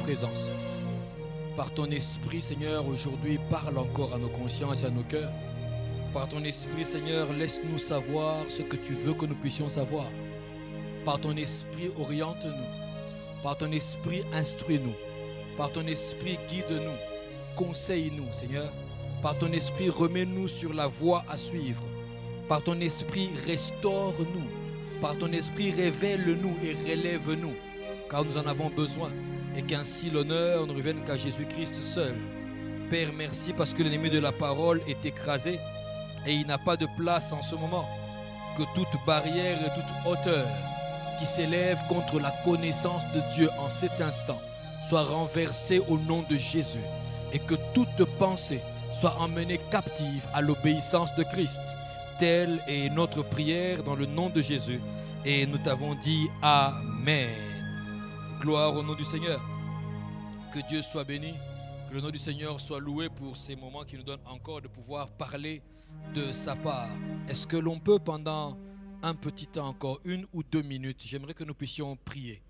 présence. Par ton esprit, Seigneur, aujourd'hui, parle encore à nos consciences et à nos cœurs. Par ton esprit, Seigneur, laisse-nous savoir ce que tu veux que nous puissions savoir. Par ton esprit, oriente-nous. Par ton esprit, instruis-nous. Par ton esprit, guide-nous. Conseille-nous, Seigneur. Par ton esprit, remets-nous sur la voie à suivre. Par ton esprit, restaure-nous. Par ton esprit, révèle-nous et relève-nous, car nous en avons besoin. Et qu'ainsi l'honneur ne revienne qu'à Jésus-Christ seul. Père, merci parce que l'ennemi de la parole est écrasé et il n'a pas de place en ce moment. Que toute barrière et toute hauteur qui s'élève contre la connaissance de Dieu en cet instant soit renversée au nom de Jésus et que toute pensée soit emmenée captive à l'obéissance de Christ. Telle est notre prière dans le nom de Jésus et nous t'avons dit Amen. Gloire au nom du Seigneur. Que Dieu soit béni, que le nom du Seigneur soit loué pour ces moments qui nous donnent encore de pouvoir parler de sa part. Est-ce que l'on peut pendant un petit temps encore, 1 ou 2 minutes, j'aimerais que nous puissions prier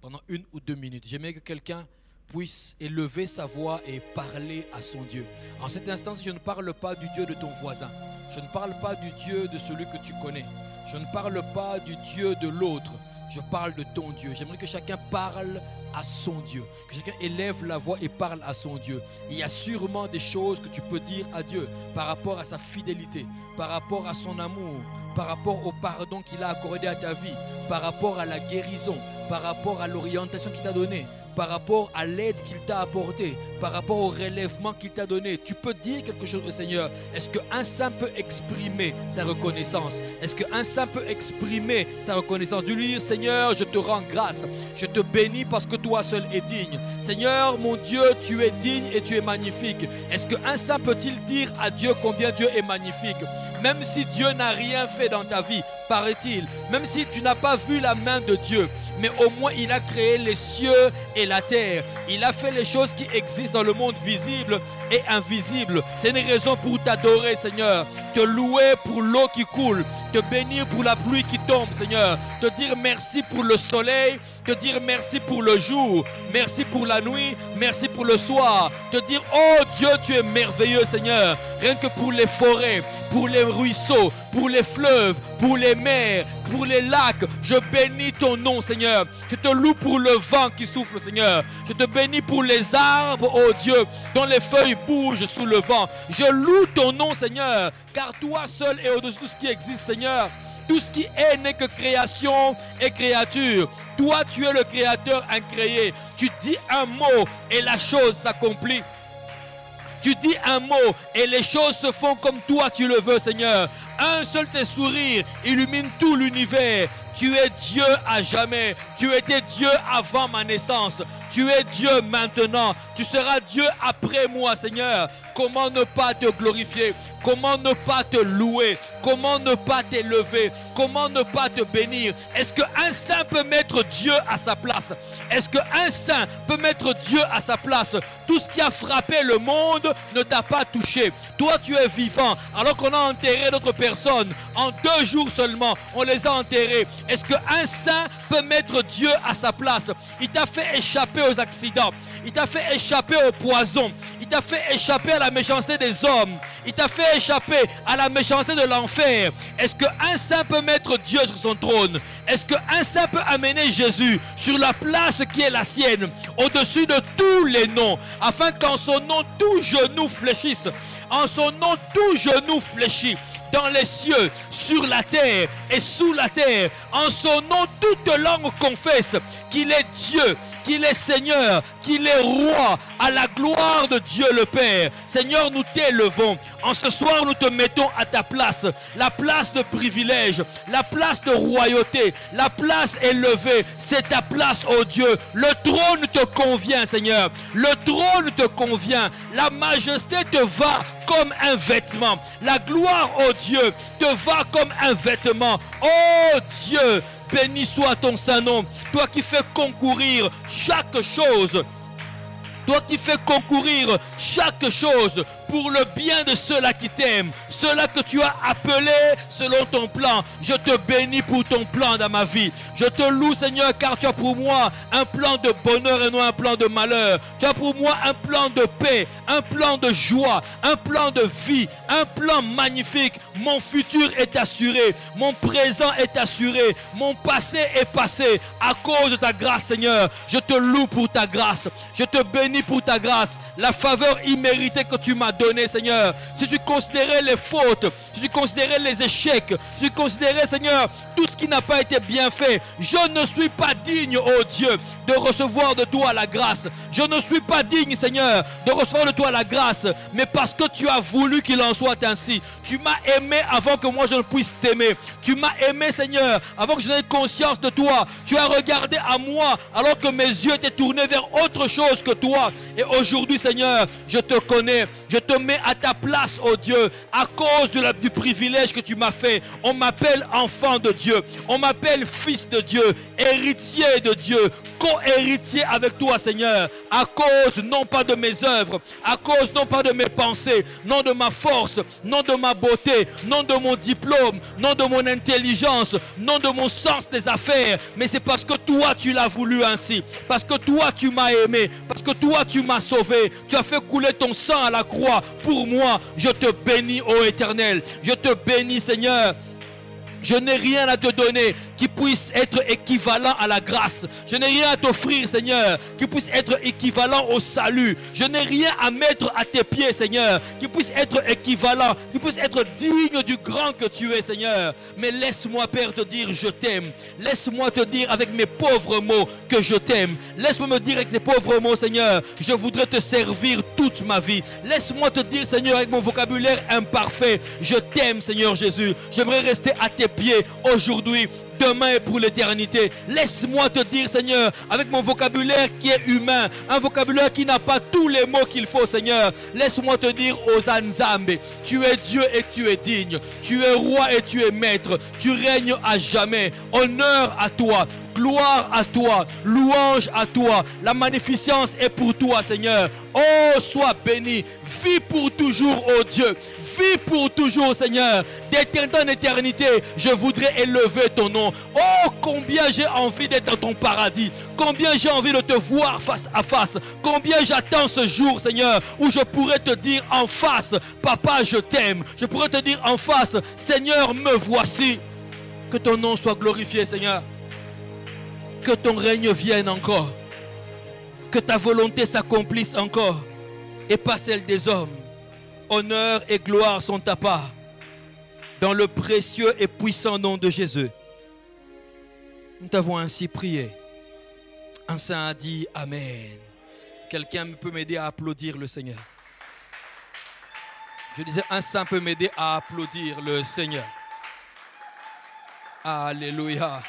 pendant 1 ou 2 minutes. J'aimerais que quelqu'un puisse élever sa voix et parler à son Dieu. En cet instant, je ne parle pas du Dieu de ton voisin. Je ne parle pas du Dieu de celui que tu connais. Je ne parle pas du Dieu de l'autre. Je parle de ton Dieu. J'aimerais que chacun parle à son Dieu. Que chacun élève la voix et parle à son Dieu. Il y a sûrement des choses que tu peux dire à Dieu par rapport à sa fidélité, par rapport à son amour, par rapport au pardon qu'il a accordé à ta vie, par rapport à la guérison, par rapport à l'orientation qu'il t'a donnée, par rapport à l'aide qu'il t'a apportée, par rapport au relèvement qu'il t'a donné. Tu peux dire quelque chose au Seigneur. Est-ce qu'un saint peut exprimer sa reconnaissance? Est-ce qu'un saint peut exprimer sa reconnaissance? De lui dire, Seigneur, je te rends grâce. Je te bénis parce que toi seul es digne. Seigneur, mon Dieu, tu es digne et tu es magnifique. Est-ce qu'un saint peut-il dire à Dieu combien Dieu est magnifique? Même si Dieu n'a rien fait dans ta vie, paraît-il, même si tu n'as pas vu la main de Dieu, mais au moins il a créé les cieux et la terre. Il a fait les choses qui existent dans le monde visible et invisible. C'est une raison pour t'adorer, Seigneur. Te louer pour l'eau qui coule. Te bénir pour la pluie qui tombe, Seigneur. Te dire merci pour le soleil. Te dire merci pour le jour. Merci pour la nuit. Merci pour le soir. Te dire, oh Dieu, tu es merveilleux, Seigneur. Rien que pour les forêts, pour les ruisseaux, pour les fleuves, pour les mers, pour les lacs. Je bénis ton nom, Seigneur. Je te loue pour le vent qui souffle, Seigneur. Je te bénis pour les arbres, oh Dieu, dont les feuilles bougent sous le vent. Je loue ton nom, Seigneur, car toi seul est au-dessus de tout ce qui existe, Seigneur. Tout ce qui est n'est que création et créature. Toi, tu es le créateur incréé. Tu dis un mot et la chose s'accomplit. Tu dis un mot et les choses se font comme toi tu le veux, Seigneur. Un seul tes sourires illumine tout l'univers. Tu es Dieu à jamais. Tu étais Dieu avant ma naissance. Tu es Dieu maintenant. Tu seras Dieu après moi, Seigneur. Comment ne pas te glorifier? Comment ne pas te louer? Comment ne pas t'élever? Comment ne pas te bénir? Est-ce qu'un saint peut mettre Dieu à sa place? Est-ce qu'un saint peut mettre Dieu à sa place? Tout ce qui a frappé le monde ne t'a pas touché. Toi, tu es vivant. Alors qu'on a enterré d'autres personnes, en 2 jours seulement, on les a enterrés. Est-ce qu'un saint peut mettre Dieu à sa place? Il t'a fait échapper aux accidents. Il t'a fait échapper au poison. Il t'a fait échapper à la méchanceté des hommes. Il t'a fait échapper à la méchanceté de l'enfer. Est-ce qu'un saint peut mettre Dieu sur son trône? Est-ce qu'un saint peut amener Jésus sur la place qui est la sienne, au-dessus de tous les noms, afin qu'en son nom tout genou fléchisse? En son nom tout genou fléchit, dans les cieux, sur la terre et sous la terre. En son nom toute langue confesse qu'il est Dieu, qu'il est Seigneur, qu'il est roi, à la gloire de Dieu le Père. Seigneur, nous t'élevons. En ce soir, nous te mettons à ta place, la place de privilège, la place de royauté, la place élevée. C'est ta place, oh Dieu. Le trône te convient, Seigneur. Le trône te convient. La majesté te va comme un vêtement. La gloire, oh Dieu, te va comme un vêtement. Oh Dieu, béni soit ton saint nom. Toi qui fais concourir chaque chose. Toi qui fais concourir chaque chose pour le bien de ceux-là qui t'aiment, ceux-là que tu as appelés selon ton plan. Je te bénis pour ton plan dans ma vie. Je te loue, Seigneur, car tu as pour moi un plan de bonheur et non un plan de malheur. Tu as pour moi un plan de paix, un plan de joie, un plan de vie, un plan magnifique. Mon futur est assuré, mon présent est assuré, mon passé est passé à cause de ta grâce, Seigneur. Je te loue pour ta grâce, je te bénis pour ta grâce, la faveur imméritée que tu m'as donnée, Seigneur. Si tu considérais les fautes, si tu considérais les échecs, si tu considérais, Seigneur, tout ce qui n'a pas été bien fait, je ne suis pas digne, oh Dieu, de recevoir de toi la grâce. Je ne suis pas digne, Seigneur, de recevoir de toi la grâce, mais parce que tu as voulu qu'il en soit ainsi. Tu m'as aimé avant que moi je ne puisse t'aimer. Tu m'as aimé, Seigneur, avant que je n'aie conscience de toi. Tu as regardé à moi alors que mes yeux étaient tournés vers autre chose que toi. Et aujourd'hui, Seigneur, je te connais. Je te mets à ta place, oh Dieu, à cause du privilège que tu m'as fait. On m'appelle enfant de Dieu. On m'appelle fils de Dieu, héritier de Dieu, co-héritier avec toi, Seigneur, à cause non pas de mes œuvres, à cause non pas de mes pensées, non de ma force, non de ma beauté, non de mon diplôme, non de mon intelligence, non de mon sens des affaires, mais c'est parce que toi tu l'as voulu ainsi, parce que toi tu m'as aimé, parce que toi tu m'as sauvé, tu as fait couler ton sang à la croix pour moi. Je te bénis, ô Éternel, je te bénis, Seigneur. Je n'ai rien à te donner qui puisse être équivalent à la grâce. Je n'ai rien à t'offrir, Seigneur, qui puisse être équivalent au salut. Je n'ai rien à mettre à tes pieds, Seigneur, qui puisse être équivalent, qui puisse être digne du grand que tu es, Seigneur. Mais laisse-moi, Père, te dire je t'aime. Laisse-moi te dire avec mes pauvres mots que je t'aime. Laisse-moi me dire avec mes pauvres mots, Seigneur, je voudrais te servir toute ma vie. Laisse-moi te dire, Seigneur, avec mon vocabulaire imparfait, je t'aime, Seigneur Jésus. J'aimerais rester à tes pieds aujourd'hui, demain et pour l'éternité. Laisse-moi te dire, Seigneur, avec mon vocabulaire qui est humain, un vocabulaire qui n'a pas tous les mots qu'il faut, Seigneur. Laisse-moi te dire, Osanzambe, tu es Dieu et tu es digne. Tu es roi et tu es maître. Tu règnes à jamais. Honneur à toi. Gloire à toi, louange à toi, la magnificence est pour toi, Seigneur. Oh, sois béni, vis pour toujours, oh Dieu, vis pour toujours, Seigneur. D'éternité en éternité, je voudrais élever ton nom. Oh, combien j'ai envie d'être dans ton paradis, combien j'ai envie de te voir face à face, combien j'attends ce jour, Seigneur, où je pourrais te dire en face, Papa, je t'aime. Je pourrais te dire en face, Seigneur, me voici. Que ton nom soit glorifié, Seigneur. Que ton règne vienne encore. Que ta volonté s'accomplisse encore. Et pas celle des hommes. Honneur et gloire sont ta part. Dans le précieux et puissant nom de Jésus. Nous t'avons ainsi prié. Un saint a dit Amen. Quelqu'un peut m'aider à applaudir le Seigneur. Je disais, un saint peut m'aider à applaudir le Seigneur. Alléluia.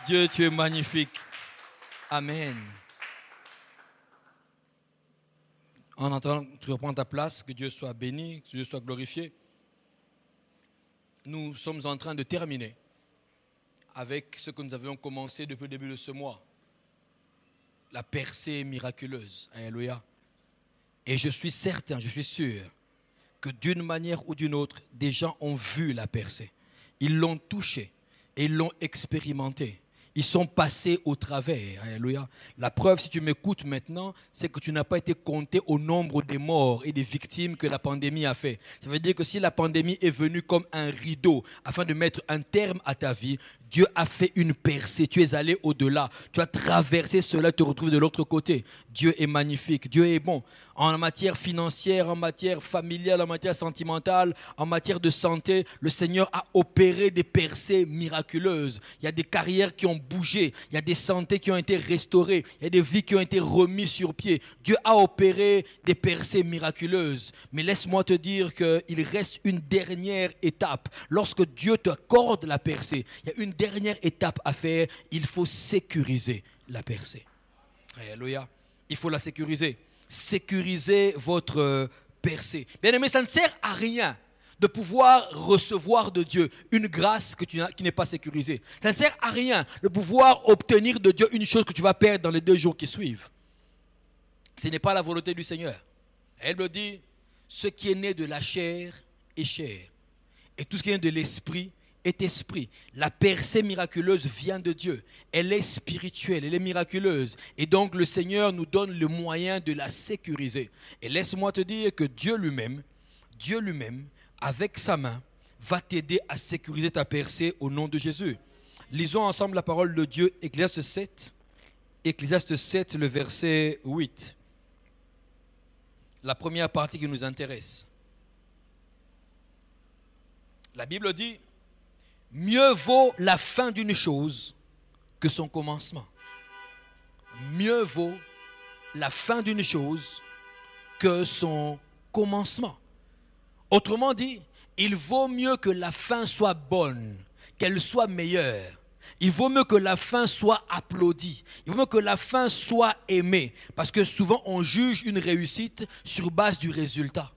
Dieu, tu es magnifique. Amen. En entendant, tu reprends ta place, que Dieu soit béni, que Dieu soit glorifié. Nous sommes en train de terminer avec ce que nous avions commencé depuis le début de ce mois. La percée miraculeuse. Alléluia. Et je suis certain, je suis sûr que d'une manière ou d'une autre, des gens ont vu la percée. Ils l'ont touchée et ils l'ont expérimentée. Ils sont passés au travers. Alléluia. La preuve, si tu m'écoutes maintenant, c'est que tu n'as pas été compté au nombre des morts et des victimes que la pandémie a fait. Ça veut dire que si la pandémie est venue comme un rideau afin de mettre un terme à ta vie, Dieu a fait une percée. Tu es allé au-delà. Tu as traversé cela, tu te retrouves de l'autre côté. Dieu est magnifique. Dieu est bon. En matière financière, en matière familiale, en matière sentimentale, en matière de santé, le Seigneur a opéré des percées miraculeuses. Il y a des carrières qui ont bougé. Il y a des santé qui ont été restaurées. Il y a des vies qui ont été remises sur pied. Dieu a opéré des percées miraculeuses. Mais laisse-moi te dire qu'il reste une dernière étape. Lorsque Dieu t'accorde la percée, il y a une dernière étape à faire. Il faut sécuriser la percée. Alléluia. Il faut la sécuriser. Sécuriser votre percée. Bien aimé, ça ne sert à rien de pouvoir recevoir de Dieu une grâce qui n'est pas sécurisée. Ça ne sert à rien de pouvoir obtenir de Dieu une chose que tu vas perdre dans les 2 jours qui suivent. Ce n'est pas la volonté du Seigneur. Elle me dit, Ce qui est né de la chair est chair. Et tout ce qui est né de l'esprit est esprit. La percée miraculeuse vient de Dieu. Elle est spirituelle, elle est miraculeuse. Et donc le Seigneur nous donne le moyen de la sécuriser. Et laisse-moi te dire que Dieu lui-même, avec sa main, va t'aider à sécuriser ta percée au nom de Jésus. Lisons ensemble la parole de Dieu, Ecclésiaste 7, le verset 8. La première partie qui nous intéresse. La Bible dit, mieux vaut la fin d'une chose que son commencement. Mieux vaut la fin d'une chose que son commencement. Autrement dit, il vaut mieux que la fin soit bonne, qu'elle soit meilleure. Il vaut mieux que la fin soit applaudie. Il vaut mieux que la fin soit aimée. Parce que souvent, on juge une réussite sur base du résultat.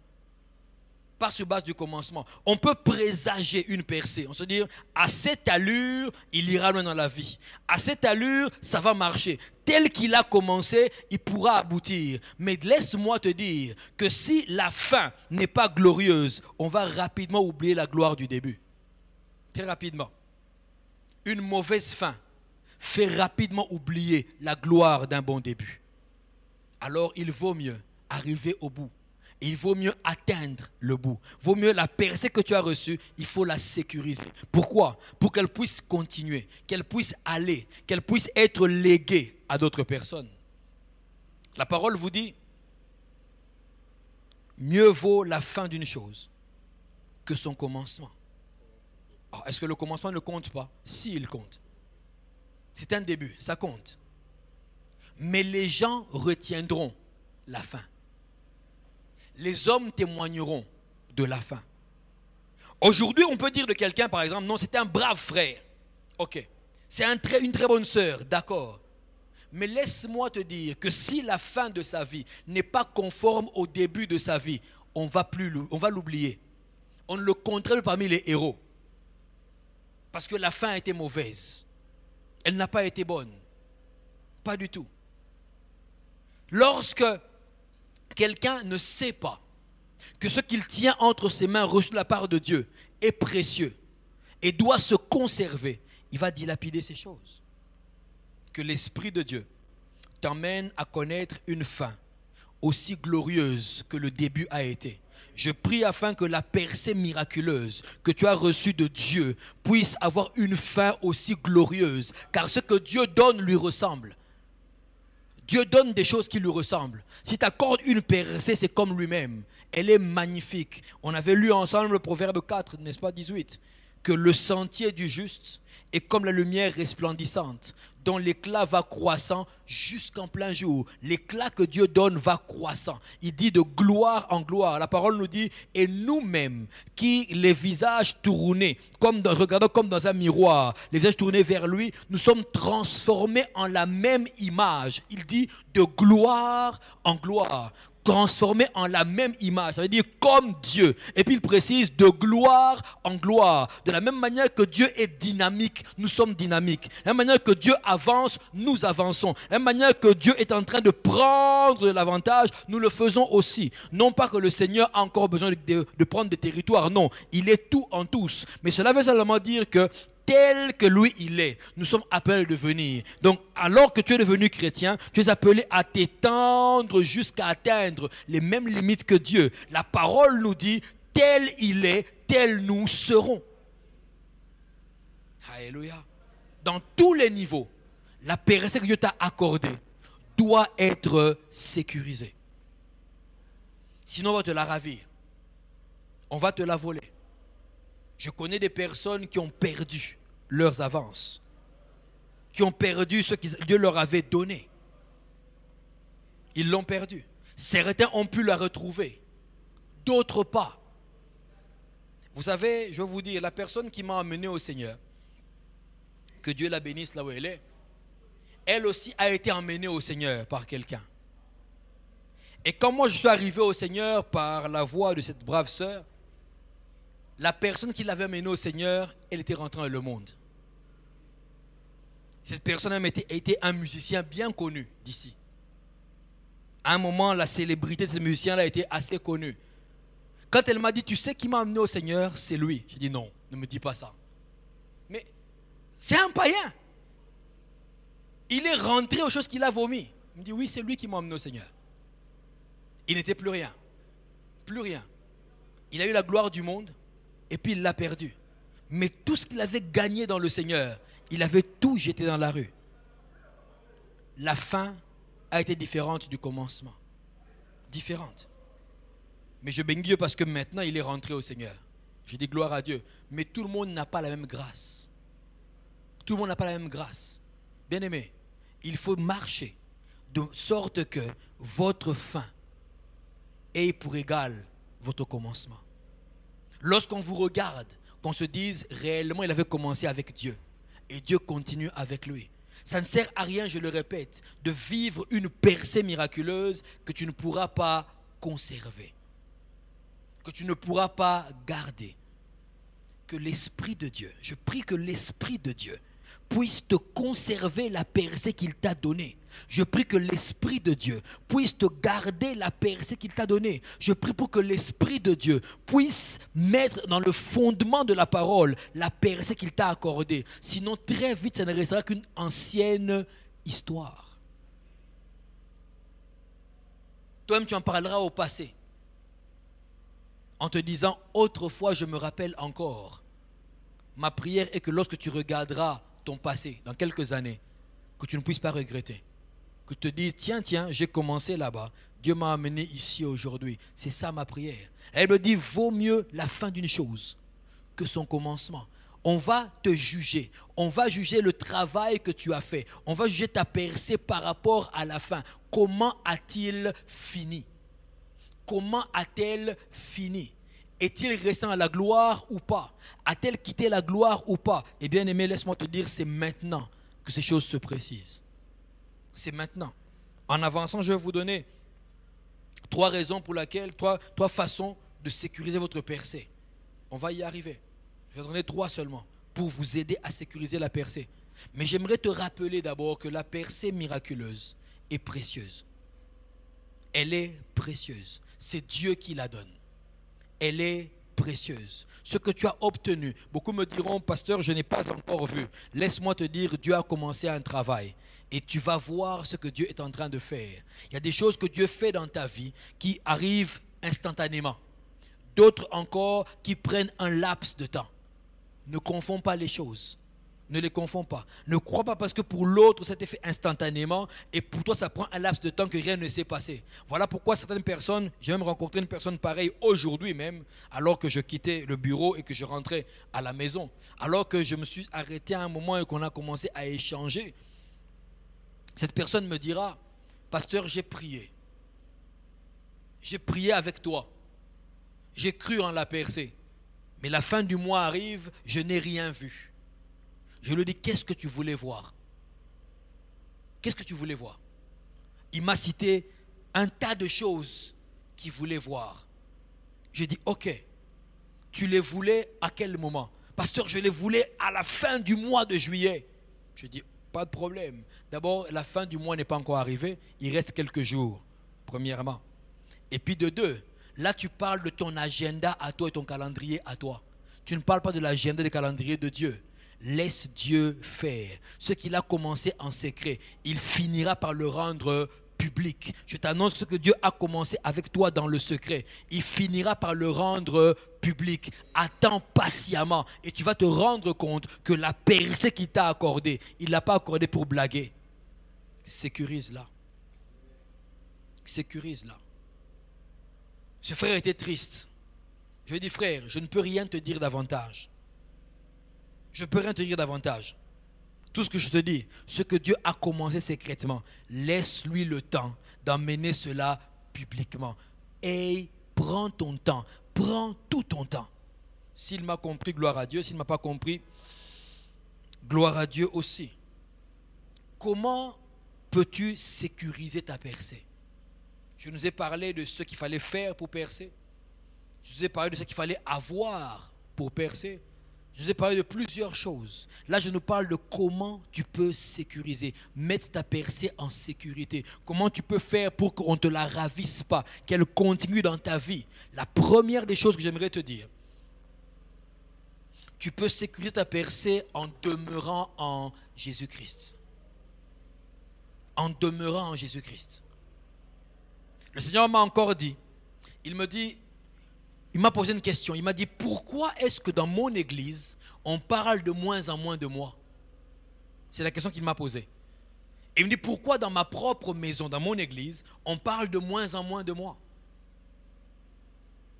Pas sur base du commencement. On peut présager une percée. On se dit, à cette allure, il ira loin dans la vie. À cette allure, ça va marcher. Tel qu'il a commencé, il pourra aboutir. Mais laisse-moi te dire que si la fin n'est pas glorieuse, on va rapidement oublier la gloire du début. Très rapidement. Une mauvaise fin fait rapidement oublier la gloire d'un bon début. Alors il vaut mieux arriver au bout. Il vaut mieux atteindre le bout. Il vaut mieux la percée que tu as reçue, il faut la sécuriser. Pourquoi? Pour qu'elle puisse continuer, qu'elle puisse aller, qu'elle puisse être léguée à d'autres personnes. La parole vous dit, mieux vaut la fin d'une chose que son commencement. Alors, est-ce que le commencement ne compte pas? Si, il compte. C'est un début, ça compte. Mais les gens retiendront la fin. Les hommes témoigneront de la fin. Aujourd'hui, on peut dire de quelqu'un, par exemple, non, c'est un brave frère. Ok. C'est une très bonne sœur, d'accord. Mais laisse-moi te dire que si la fin de sa vie n'est pas conforme au début de sa vie, on va l'oublier. On le comptera parmi les héros. Parce que la fin a été mauvaise. Elle n'a pas été bonne. Pas du tout. Lorsque quelqu'un ne sait pas que ce qu'il tient entre ses mains reçu de la part de Dieu est précieux et doit se conserver, il va dilapider ces choses. Que l'Esprit de Dieu t'emmène à connaître une fin aussi glorieuse que le début a été. Je prie afin que la percée miraculeuse que tu as reçue de Dieu puisse avoir une fin aussi glorieuse, car ce que Dieu donne lui ressemble. Dieu donne des choses qui lui ressemblent. Si tu accordes une percée, c'est comme lui-même. Elle est magnifique. On avait lu ensemble le proverbe 4, n'est-ce pas 18, que le sentier du juste est comme la lumière resplendissante, dont l'éclat va croissant jusqu'en plein jour. L'éclat que Dieu donne va croissant. Il dit de gloire en gloire. La parole nous dit, et nous-mêmes, qui les visages tournés, regardons comme dans un miroir, les visages tournés vers lui, nous sommes transformés en la même image. Il dit de gloire en gloire. Transformé en la même image, ça veut dire comme Dieu. Et puis il précise de gloire en gloire. De la même manière que Dieu est dynamique, nous sommes dynamiques. De la même manière que Dieu avance, nous avançons. De la même manière que Dieu est en train de prendre de l'avantage, nous le faisons aussi. Non pas que le Seigneur a encore besoin de prendre des territoires, non. Il est tout en tous. Mais cela veut simplement dire que tel que lui il est, nous sommes appelés à devenir. Donc, alors que tu es devenu chrétien, tu es appelé à t'étendre jusqu'à atteindre les mêmes limites que Dieu. La parole nous dit, tel il est, tel nous serons. Alléluia. Dans tous les niveaux, la percée que Dieu t'a accordée doit être sécurisée. Sinon, on va te la ravir. On va te la voler. Je connais des personnes qui ont perdu leurs avances, qui ont perdu ce que Dieu leur avait donné. Ils l'ont perdu. Certains ont pu la retrouver, d'autres pas. Vous savez, je vais vous dire, la personne qui m'a amené au Seigneur, que Dieu la bénisse là où elle est, elle aussi a été emmenée au Seigneur par quelqu'un. Et quand moi je suis arrivé au Seigneur par la voix de cette brave sœur, la personne qui l'avait amenée au Seigneur, elle était rentrée dans le monde. Cette personne a été un musicien bien connu d'ici. À un moment, la célébrité de ce musicien-là a été assez connue. Quand elle m'a dit, tu sais qui m'a amené au Seigneur, c'est lui. J'ai dit non, ne me dis pas ça. Mais c'est un païen. Il est rentré aux choses qu'il a vomi. Il me dit, oui, c'est lui qui m'a amené au Seigneur. Il n'était plus rien. Plus rien. Il a eu la gloire du monde et puis il l'a perdu. Mais tout ce qu'il avait gagné dans le Seigneur, il avait tout jeté dans la rue. La fin a été différente du commencement. Différente. Mais je bénis Dieu parce que maintenant il est rentré au Seigneur. Je dis gloire à Dieu. Mais tout le monde n'a pas la même grâce. Tout le monde n'a pas la même grâce. Bien-aimé, il faut marcher de sorte que votre fin ait pour égal votre commencement. Lorsqu'on vous regarde, qu'on se dise réellement il avait commencé avec Dieu et Dieu continue avec lui. Ça ne sert à rien, je le répète, de vivre une percée miraculeuse que tu ne pourras pas conserver, que tu ne pourras pas garder. Que l'Esprit de Dieu, je prie que l'Esprit de Dieu puisse te conserver la percée qu'il t'a donnée. Je prie que l'Esprit de Dieu puisse te garder la percée qu'il t'a donnée. Je prie pour que l'Esprit de Dieu puisse mettre dans le fondement de la parole la percée qu'il t'a accordée. Sinon, très vite, ça ne restera qu'une ancienne histoire. Toi-même, tu en parleras au passé, en te disant, autrefois, je me rappelle encore. Ma prière est que lorsque tu regarderas ton passé, dans quelques années, que tu ne puisses pas regretter. Que tu te dises, tiens, j'ai commencé là-bas. Dieu m'a amené ici aujourd'hui. C'est ça ma prière. Elle me dit, vaut mieux la fin d'une chose que son commencement. On va te juger. On va juger le travail que tu as fait. On va juger ta percée par rapport à la fin. Comment a-t-il fini? Comment a-t-elle fini? Est-il restant à la gloire ou pas? A-t-elle quitté la gloire ou pas? Eh bien aimé, laisse-moi te dire, c'est maintenant que ces choses se précisent. C'est maintenant. En avançant, je vais vous donner trois raisons pour lesquelles, trois façons de sécuriser votre percée. On va y arriver. Je vais donner trois seulement pour vous aider à sécuriser la percée. Mais j'aimerais te rappeler d'abord que la percée miraculeuse est précieuse. Elle est précieuse. C'est Dieu qui la donne. Elle est précieuse. Ce que tu as obtenu, beaucoup me diront, pasteur, je n'ai pas encore vu. Laisse-moi te dire, Dieu a commencé un travail et tu vas voir ce que Dieu est en train de faire. Il y a des choses que Dieu fait dans ta vie qui arrivent instantanément. D'autres encore qui prennent un laps de temps. Ne confonds pas les choses. Ne les confonds pas. Ne crois pas parce que pour l'autre, ça t'est fait instantanément et pour toi, ça prend un laps de temps que rien ne s'est passé. Voilà pourquoi certaines personnes, j'ai même rencontré une personne pareille aujourd'hui même, alors que je quittais le bureau et que je rentrais à la maison. Alors que je me suis arrêté à un moment et qu'on a commencé à échanger. Cette personne me dira, pasteur, j'ai prié. J'ai prié avec toi. J'ai cru en la percée. Mais la fin du mois arrive, je n'ai rien vu. Je lui dis, qu'est-ce que tu voulais voir? Qu'est-ce que tu voulais voir? Il m'a cité un tas de choses qu'il voulait voir. J'ai dit, ok, tu les voulais à quel moment? Pasteur, je les voulais à la fin du mois de juillet. Je dis, pas de problème. D'abord, la fin du mois n'est pas encore arrivée. Il reste quelques jours, premièrement. Et puis de deux, là tu parles de ton agenda à toi et ton calendrier à toi. Tu ne parles pas de l'agenda et du calendrier de Dieu. Laisse Dieu faire. Ce qu'il a commencé en secret, il finira par le rendre public. Je t'annonce ce que Dieu a commencé avec toi dans le secret. Il finira par le rendre public. Attends patiemment et tu vas te rendre compte que la percée qu'il t'a accordée, il ne l'a pas accordée pour blaguer. Sécurise-la. Sécurise-la. Ce frère était triste. Je lui ai dit, frère, je ne peux rien te dire davantage. Je ne peux rien te dire davantage. Tout ce que je te dis, ce que Dieu a commencé secrètement, laisse-lui le temps d'emmener cela publiquement. Et prends ton temps, prends tout ton temps. S'il m'a compris, gloire à Dieu. S'il ne m'a pas compris, gloire à Dieu aussi. Comment peux-tu sécuriser ta percée? Je nous ai parlé de ce qu'il fallait faire pour percer. Je vous ai parlé de ce qu'il fallait avoir pour percer. Je vous ai parlé de plusieurs choses. Là, je nous parle de comment tu peux sécuriser, mettre ta percée en sécurité. Comment tu peux faire pour qu'on ne te la ravisse pas, qu'elle continue dans ta vie. La première des choses que j'aimerais te dire, tu peux sécuriser ta percée en demeurant en Jésus-Christ. En demeurant en Jésus-Christ. Le Seigneur m'a encore dit, il m'a posé une question. Il m'a dit, pourquoi est-ce que dans mon église, on parle de moins en moins de moi? C'est la question qu'il m'a posée. Et il me dit, pourquoi dans ma propre maison, dans mon église, on parle de moins en moins de moi?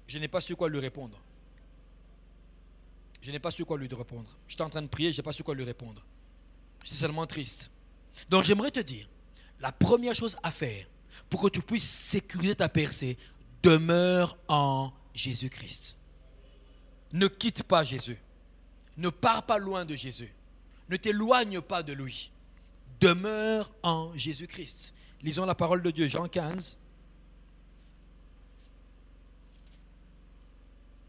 Je n'ai pas su quoi lui répondre. Je n'ai pas su quoi lui répondre. J'étais en train de prier, je n'ai pas su quoi lui répondre. J'étais seulement triste. Donc j'aimerais te dire, la première chose à faire pour que tu puisses sécuriser ta percée, demeure en Jésus-Christ. Ne quitte pas Jésus. Ne pars pas loin de Jésus. Ne t'éloigne pas de lui. Demeure en Jésus-Christ. Lisons la parole de Dieu, Jean 15.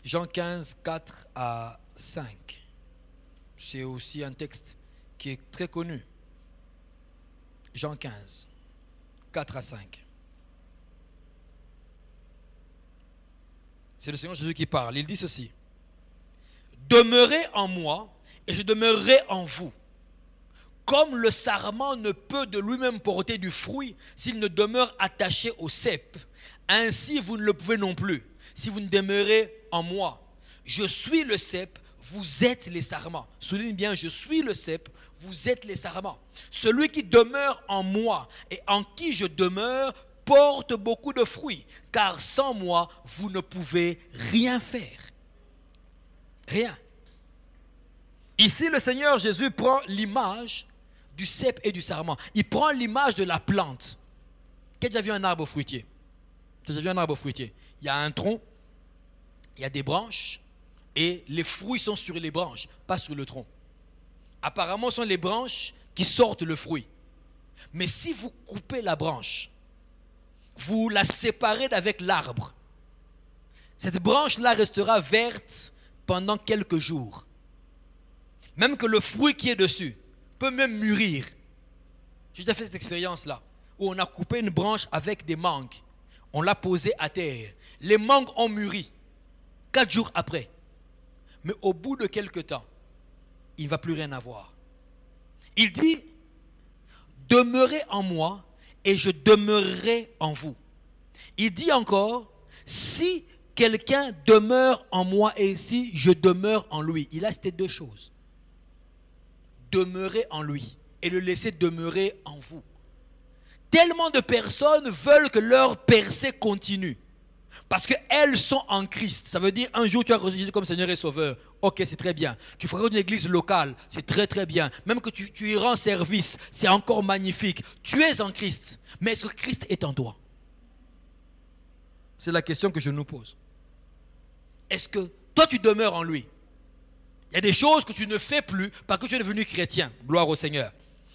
Jean 15, 4 à 5. C'est aussi un texte qui est très connu. Jean 15, 4 à 5. C'est le Seigneur Jésus qui parle. Il dit ceci. Demeurez en moi et je demeurerai en vous. Comme le sarment ne peut de lui-même porter du fruit s'il ne demeure attaché au cep, ainsi vous ne le pouvez non plus si vous ne demeurez en moi. Je suis le cep, vous êtes les sarments. Souligne bien, je suis le cep, vous êtes les sarments. Celui qui demeure en moi et en qui je demeure porte beaucoup de fruits, car sans moi, vous ne pouvez rien faire. Rien. Ici, le Seigneur Jésus prend l'image du cep et du sarment. Il prend l'image de la plante. Qui a déjà vu un arbre fruitier? Tu as déjà vu un arbre fruitier? Il y a un tronc, il y a des branches, et les fruits sont sur les branches, pas sur le tronc. Apparemment, ce sont les branches qui sortent le fruit. Mais si vous coupez la branche, vous la séparez d'avec l'arbre, cette branche-là restera verte pendant quelques jours. Même que le fruit qui est dessus peut même mûrir. J'ai déjà fait cette expérience-là, où on a coupé une branche avec des mangues. On l'a posée à terre. Les mangues ont mûri 4 jours après. Mais au bout de quelques temps, il ne va plus rien avoir. Il dit, demeurez en moi et je demeurerai en vous. Il dit encore, si quelqu'un demeure en moi et si je demeure en lui. Il a cité 2 choses. Demeurer en lui et le laisser demeurer en vous. Tellement de personnes veulent que leur percée continue. Parce qu'elles sont en Christ. Ça veut dire, un jour tu as reçu Jésus comme Seigneur et Sauveur. Ok, c'est très bien. Tu feras une église locale. C'est très très bien. Même que tu y rends service. C'est encore magnifique. Tu es en Christ. Mais est-ce que Christ est en toi? C'est la question que je nous pose. Est-ce que toi tu demeures en lui? Il y a des choses que tu ne fais plus parce que tu es devenu chrétien. Gloire au Seigneur.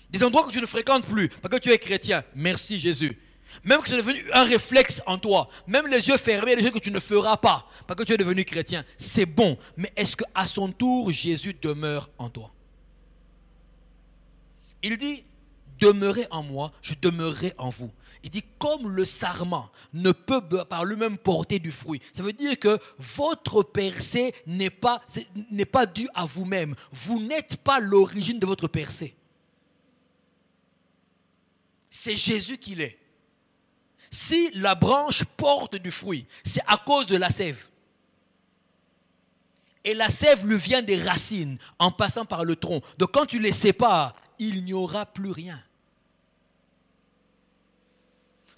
Des endroits que tu ne fréquentes plus parce que tu es chrétien. Merci Jésus. Même que c'est devenu un réflexe en toi. Même les yeux fermés, il y a des choses que tu ne feras pas parce que tu es devenu chrétien. C'est bon. Mais est-ce qu'à son tour, Jésus demeure en toi? Il dit, demeurez en moi, je demeurerai en vous. Il dit, comme le sarment ne peut par lui-même porter du fruit. Ça veut dire que votre percée n'est pas due à vous-même. Vous n'êtes pas l'origine de votre percée. C'est Jésus qui l'est. Si la branche porte du fruit, c'est à cause de la sève. Et la sève lui vient des racines en passant par le tronc. Donc quand tu les sépares, il n'y aura plus rien.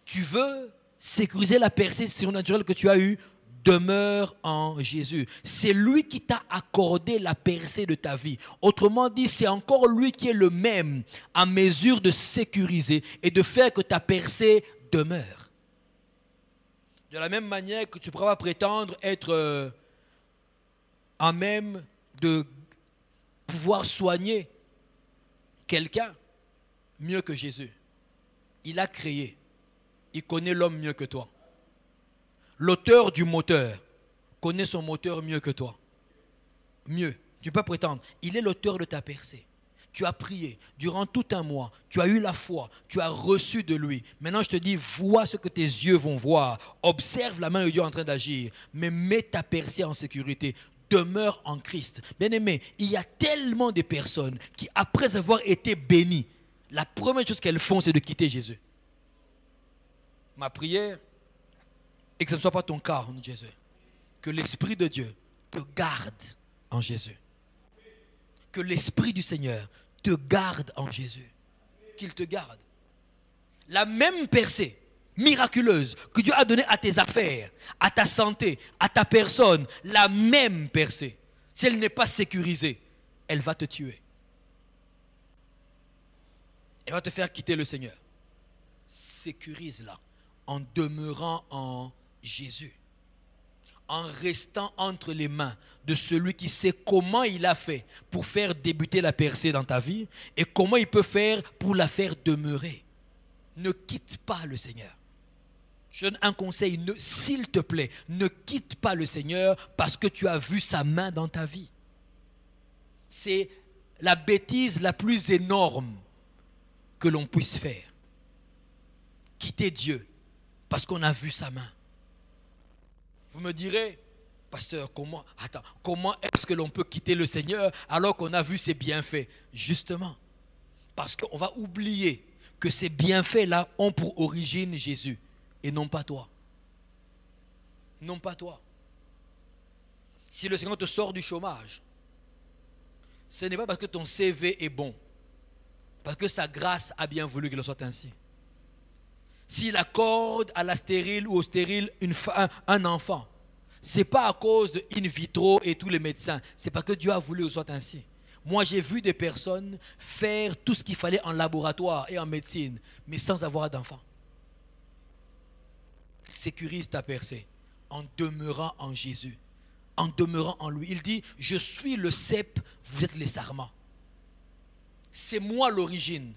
Tu veux sécuriser la percée surnaturelle que tu as eue, demeure en Jésus. C'est lui qui t'a accordé la percée de ta vie. Autrement dit, c'est encore lui qui est le même en mesure de sécuriser et de faire que ta percée demeure. De la même manière que tu pourras prétendre être en même de pouvoir soigner quelqu'un mieux que Jésus. Il a créé. Il connaît l'homme mieux que toi. L'auteur du moteur connaît son moteur mieux que toi. Mieux. Tu peux prétendre, il est l'auteur de ta percée. Tu as prié durant tout un mois, tu as eu la foi, tu as reçu de lui. Maintenant, je te dis, vois ce que tes yeux vont voir. Observe la main de Dieu en train d'agir, mais mets ta percée en sécurité. Demeure en Christ. Bien-aimé, il y a tellement de personnes qui, après avoir été bénies, la première chose qu'elles font, c'est de quitter Jésus. Ma prière est que ce ne soit pas ton cas en Jésus. Que l'Esprit de Dieu te garde en Jésus. Que l'Esprit du Seigneur te garde en Jésus. Qu'il te garde. La même percée miraculeuse que Dieu a donnée à tes affaires, à ta santé, à ta personne, la même percée, si elle n'est pas sécurisée, elle va te tuer. Elle va te faire quitter le Seigneur. Sécurise-la en demeurant en Jésus. En restant entre les mains de celui qui sait comment il a fait pour faire débuter la percée dans ta vie et comment il peut faire pour la faire demeurer. Ne quitte pas le Seigneur. Je donne un conseil, s'il te plaît, ne quitte pas le Seigneur parce que tu as vu sa main dans ta vie. C'est la bêtise la plus énorme que l'on puisse faire. Quitter Dieu parce qu'on a vu sa main. Vous me direz, pasteur, comment est-ce que l'on peut quitter le Seigneur alors qu'on a vu ses bienfaits? Justement, parce qu'on va oublier que ces bienfaits-là ont pour origine Jésus et non pas toi. Non pas toi. Si le Seigneur te sort du chômage, ce n'est pas parce que ton CV est bon, parce que sa grâce a bien voulu qu'il en soit ainsi. S'il accorde à la stérile ou au stérile un enfant, ce n'est pas à cause de in vitro et tous les médecins, c'est parce que Dieu a voulu que ce soit ainsi. Moi, j'ai vu des personnes faire tout ce qu'il fallait en laboratoire et en médecine, mais sans avoir d'enfant. Sécurise ta percée en demeurant en Jésus, en demeurant en lui. Il dit, je suis le cep, vous êtes les sarments. C'est moi l'origine.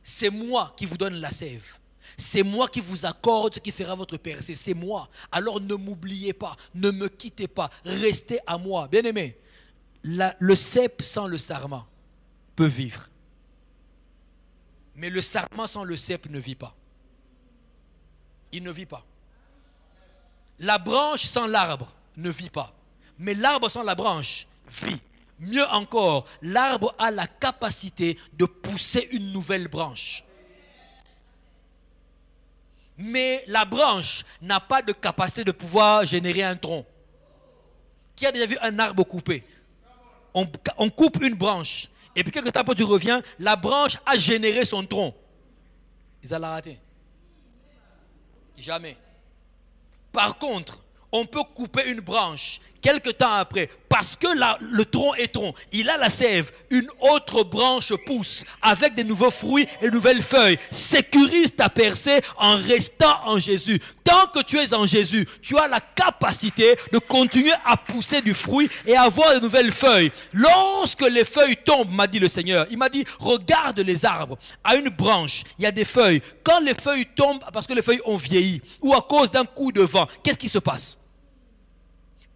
C'est moi qui vous donne la sève. C'est moi qui vous accorde ce qui fera votre percée. C'est moi. Alors ne m'oubliez pas. Ne me quittez pas. Restez à moi. Bien-aimé, le cep sans le sarment peut vivre. Mais le sarment sans le cep ne vit pas. Il ne vit pas. La branche sans l'arbre ne vit pas. Mais l'arbre sans la branche vit. Mieux encore, l'arbre a la capacité de pousser une nouvelle branche. Mais la branche n'a pas de capacité de pouvoir générer un tronc. Qui a déjà vu un arbre coupé? On coupe une branche. Et puis quelques temps après tu reviens, la branche a généré son tronc. Ils allaient rater. Jamais. Par contre, on peut couper une branche quelque temps après, parce que le tronc est tronc, il a la sève, une autre branche pousse avec des nouveaux fruits et de nouvelles feuilles. Sécurise ta percée en restant en Jésus. Tant que tu es en Jésus, tu as la capacité de continuer à pousser du fruit et à avoir de nouvelles feuilles. Lorsque les feuilles tombent, m'a dit le Seigneur, il m'a dit, regarde les arbres, à une branche, il y a des feuilles. Quand les feuilles tombent parce que les feuilles ont vieilli ou à cause d'un coup de vent, qu'est-ce qui se passe?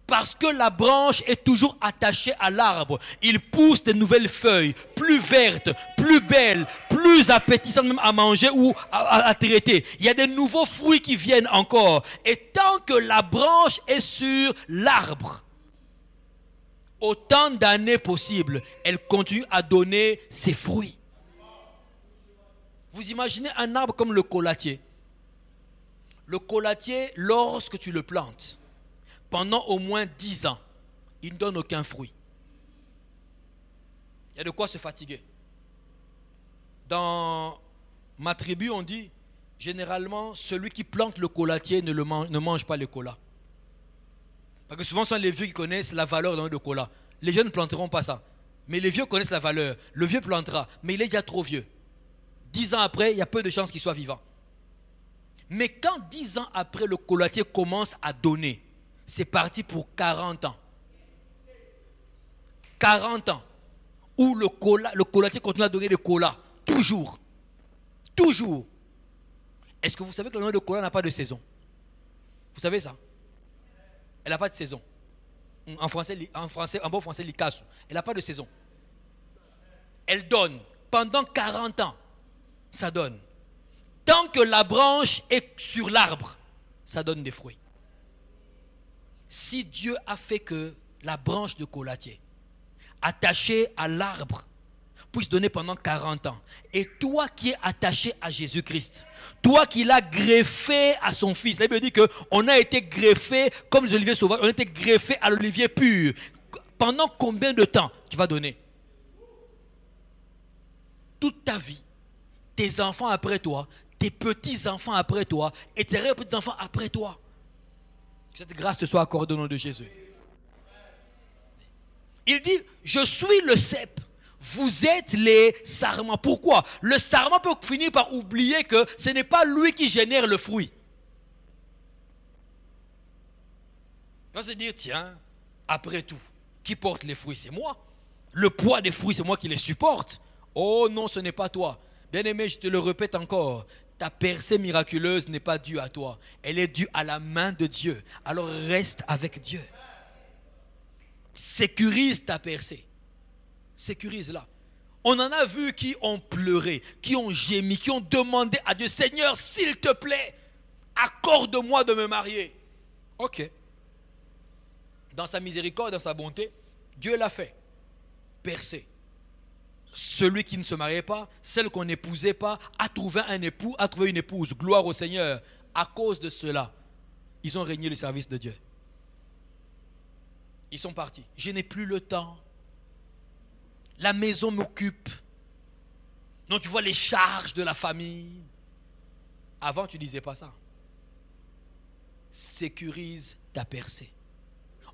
Parce que la branche est toujours attachée à l'arbre. Il pousse de nouvelles feuilles, plus vertes, plus belles, plus appétissantes même à manger ou à traiter. Il y a des nouveaux fruits qui viennent encore. Et tant que la branche est sur l'arbre, autant d'années possibles, elle continue à donner ses fruits. Vous imaginez un arbre comme le collatier. Le collatier, lorsque tu le plantes, pendant au moins 10 ans, il ne donne aucun fruit. Il y a de quoi se fatiguer. Dans ma tribu, on dit, généralement, celui qui plante le collatier ne mange pas le cola. Parce que souvent, ce sont les vieux qui connaissent la valeur d'un cola. Les jeunes ne planteront pas ça. Mais les vieux connaissent la valeur. Le vieux plantera, mais il est déjà trop vieux. 10 ans après, il y a peu de chances qu'il soit vivant. Mais quand 10 ans après, le collatier commence à donner, c'est parti pour 40 ans. 40 ans. Où le collatier continue à donner des colas. Toujours. Toujours. Est-ce que vous savez que le noix de cola n'a pas de saison? Vous savez ça? Elle n'a pas de saison. En bon français, l'ikasu. Elle n'a pas de saison. Elle donne pendant 40 ans. Ça donne. Tant que la branche est sur l'arbre, ça donne des fruits. Si Dieu a fait que la branche de coulatier, attachée à l'arbre, puisse donner pendant 40 ans, et toi qui es attaché à Jésus-Christ, toi qui l'as greffé à son fils, la Bible dit qu'on a été greffé comme les oliviers sauvages, on a été greffé à l'olivier pur. Pendant combien de temps tu vas donner? Toute ta vie, tes enfants après toi, tes petits-enfants après toi, et tes petits-enfants après toi. Que cette grâce te soit accordée au nom de Jésus. Il dit, je suis le cep, vous êtes les sarments. Pourquoi? Le sarment peut finir par oublier que ce n'est pas lui qui génère le fruit. Il va se dire, tiens, après tout, qui porte les fruits? C'est moi. Le poids des fruits, c'est moi qui les supporte. Oh non, ce n'est pas toi. Bien-aimé, je te le répète encore, ta percée miraculeuse n'est pas due à toi. Elle est due à la main de Dieu. Alors reste avec Dieu. Sécurise ta percée. Sécurise-la. On en a vu qui ont pleuré, qui ont gémi, qui ont demandé à Dieu, Seigneur, s'il te plaît, accorde-moi de me marier. Ok. Dans sa miséricorde, dans sa bonté, Dieu l'a fait. Percée. Celui qui ne se mariait pas, celle qu'on n'épousait pas, a trouvé un époux, a trouvé une épouse. Gloire au Seigneur. À cause de cela, ils ont régné le service de Dieu. Ils sont partis. Je n'ai plus le temps. La maison m'occupe. Non, tu vois les charges de la famille. Avant, tu ne disais pas ça. Sécurise ta percée.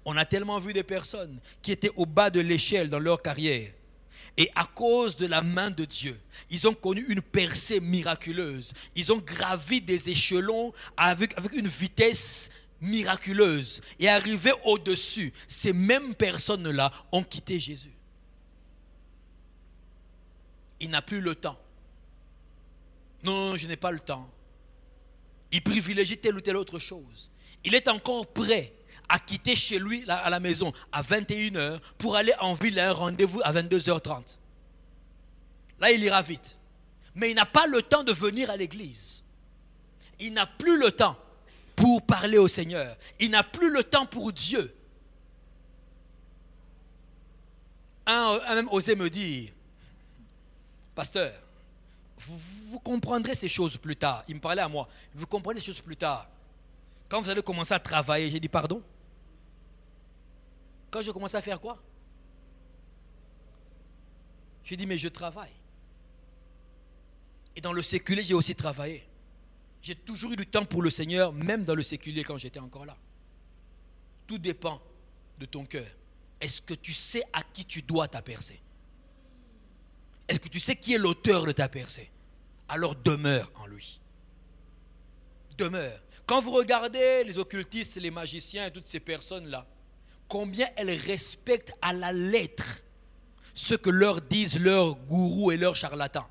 On a tellement vu des personnes qui étaient au bas de l'échelle dans leur carrière. Et à cause de la main de Dieu, ils ont connu une percée miraculeuse. Ils ont gravi des échelons avec une vitesse miraculeuse. Et arrivé au-dessus, ces mêmes personnes-là ont quitté Jésus. Il n'a plus le temps. Non, je n'ai pas le temps. Il privilégie telle ou telle autre chose. Il est encore prêt à quitter chez lui, à la maison, à 21h pour aller en ville à un rendez-vous à 22h30. Là, il ira vite. Mais il n'a pas le temps de venir à l'église. Il n'a plus le temps pour parler au Seigneur. Il n'a plus le temps pour Dieu. Un a même osé me dire, pasteur, vous comprendrez ces choses plus tard. Il me parlait à moi. Vous comprendrez ces choses plus tard. Quand vous allez commencer à travailler, j'ai dit pardon. Quand je commence à faire quoi? J'ai dit mais je travaille. Et dans le séculier, j'ai aussi travaillé. J'ai toujours eu du temps pour le Seigneur, même dans le séculier quand j'étais encore là. Tout dépend de ton cœur. Est-ce que tu sais à qui tu dois ta percée? Est-ce que tu sais qui est l'auteur de ta percée? Alors demeure en lui. Demeure. Quand vous regardez les occultistes, les magiciens et toutes ces personnes-là, combien elles respectent à la lettre ce que leur disent leurs gourous et leurs charlatans.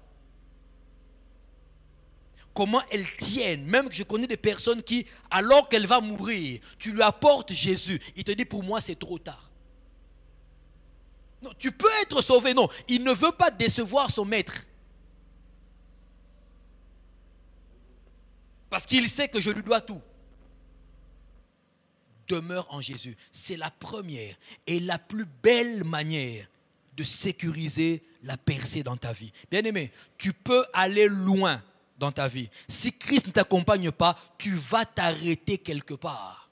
Comment elles tiennent. Même que je connais des personnes qui, alors qu'elle va mourir, tu lui apportes Jésus. Il te dit, pour moi, c'est trop tard. Non, tu peux être sauvé. Non, il ne veut pas décevoir son maître. Parce qu'il sait que je lui dois tout. Demeure en Jésus. C'est la première et la plus belle manière de sécuriser la percée dans ta vie. Bien-aimé, tu peux aller loin dans ta vie. Si Christ ne t'accompagne pas, tu vas t'arrêter quelque part.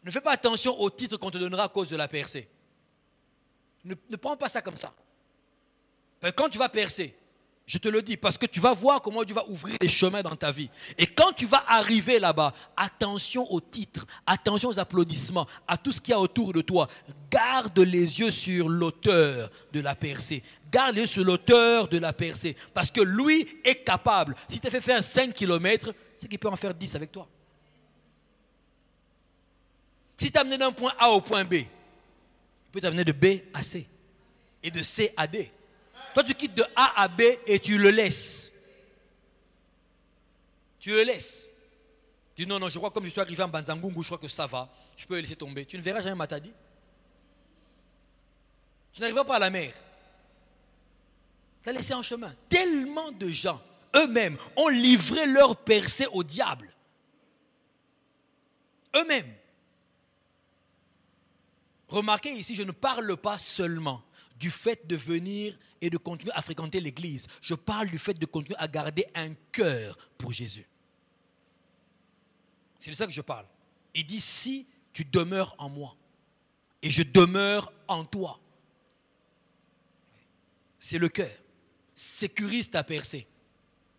Ne fais pas attention au titre qu'on te donnera à cause de la percée. Ne prends pas ça comme ça. Parce que quand tu vas percer, je te le dis, parce que tu vas voir comment Dieu va ouvrir des chemins dans ta vie. Et quand tu vas arriver là-bas, attention aux titres, attention aux applaudissements, à tout ce qu'il y a autour de toi. Garde les yeux sur l'auteur de la percée. Garde les yeux sur l'auteur de la percée. Parce que lui est capable. Si tu as fait faire 5 km, c'est qu'il peut en faire 10 avec toi. Si tu as amené d'un point A au point B, il peut t'amener de B à C. Et de C à D. Toi, tu quittes de A à B et tu le laisses. Tu le laisses. Tu dis non, non, je crois que comme je suis arrivé en Banzangungu, je crois que ça va. Je peux laisser tomber. Tu ne verras jamais Matadi. Tu n'arriveras pas à la mer. Tu as laissé en chemin. Tellement de gens, eux-mêmes, ont livré leur percée au diable. Eux-mêmes. Remarquez ici, je ne parle pas seulement du fait de venir et de continuer à fréquenter l'église. Je parle du fait de continuer à garder un cœur pour Jésus. C'est de ça que je parle. Il dit, si tu demeures en moi et je demeure en toi. C'est le cœur. Sécurise ta percée.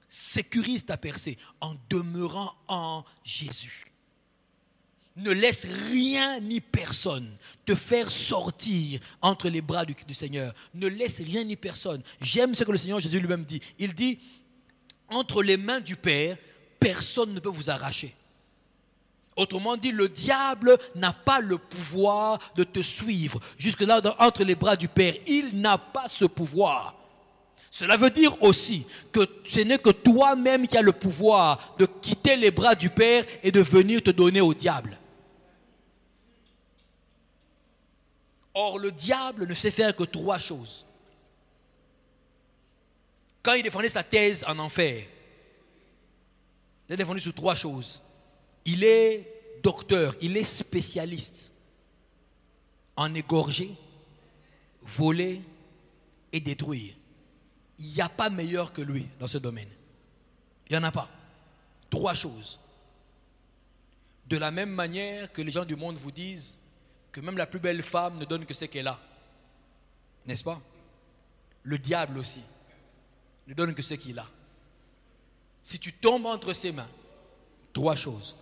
Sécurise ta percée en demeurant en Jésus. Ne laisse rien ni personne te faire sortir entre les bras du Seigneur. Ne laisse rien ni personne. J'aime ce que le Seigneur Jésus lui-même dit. Il dit, entre les mains du Père, personne ne peut vous arracher. Autrement dit, le diable n'a pas le pouvoir de te suivre. Jusque-là, entre les bras du Père, il n'a pas ce pouvoir. Cela veut dire aussi que ce n'est que toi-même qui as le pouvoir de quitter les bras du Père et de venir te donner au diable. Or, le diable ne sait faire que 3 choses. Quand il défendait sa thèse en enfer, il a défendu sur 3 choses. Il est docteur, il est spécialiste en égorger, voler et détruire. Il n'y a pas meilleur que lui dans ce domaine. Il n'y en a pas. 3 choses. De la même manière que les gens du monde vous disent que même la plus belle femme ne donne que ce qu'elle a. N'est-ce pas? Le diable aussi ne donne que ce qu'il a. Si tu tombes entre ses mains, 3 choses.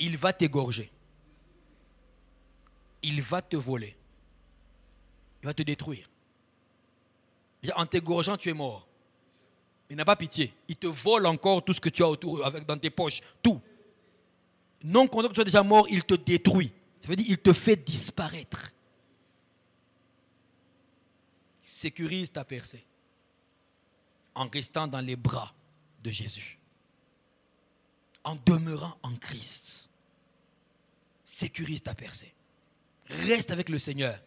Il va t'égorger. Il va te voler. Il va te détruire. En t'égorgeant, tu es mort. Il n'a pas pitié. Il te vole encore tout ce que tu as autour, dans tes poches. Tout. Non content que tu sois déjà mort, il te détruit. Ça veut dire qu'il te fait disparaître. Sécurise ta percée en restant dans les bras de Jésus. En demeurant en Christ. Sécurise ta percée. Reste avec le Seigneur.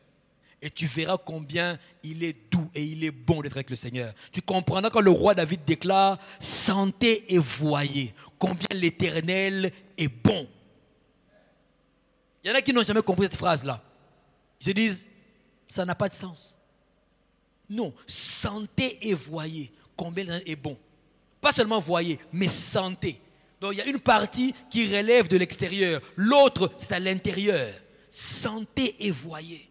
Et tu verras combien il est doux et il est bon d'être avec le Seigneur. Tu comprendras quand le roi David déclare « Sentez et voyez combien l'Éternel est bon ». Il y en a qui n'ont jamais compris cette phrase-là. Ils se disent « Ça n'a pas de sens ». Non, sentez et voyez combien l'Éternel est bon. Pas seulement voyez, mais sentez. Donc il y a une partie qui relève de l'extérieur. L'autre, c'est à l'intérieur. Sentez et voyez.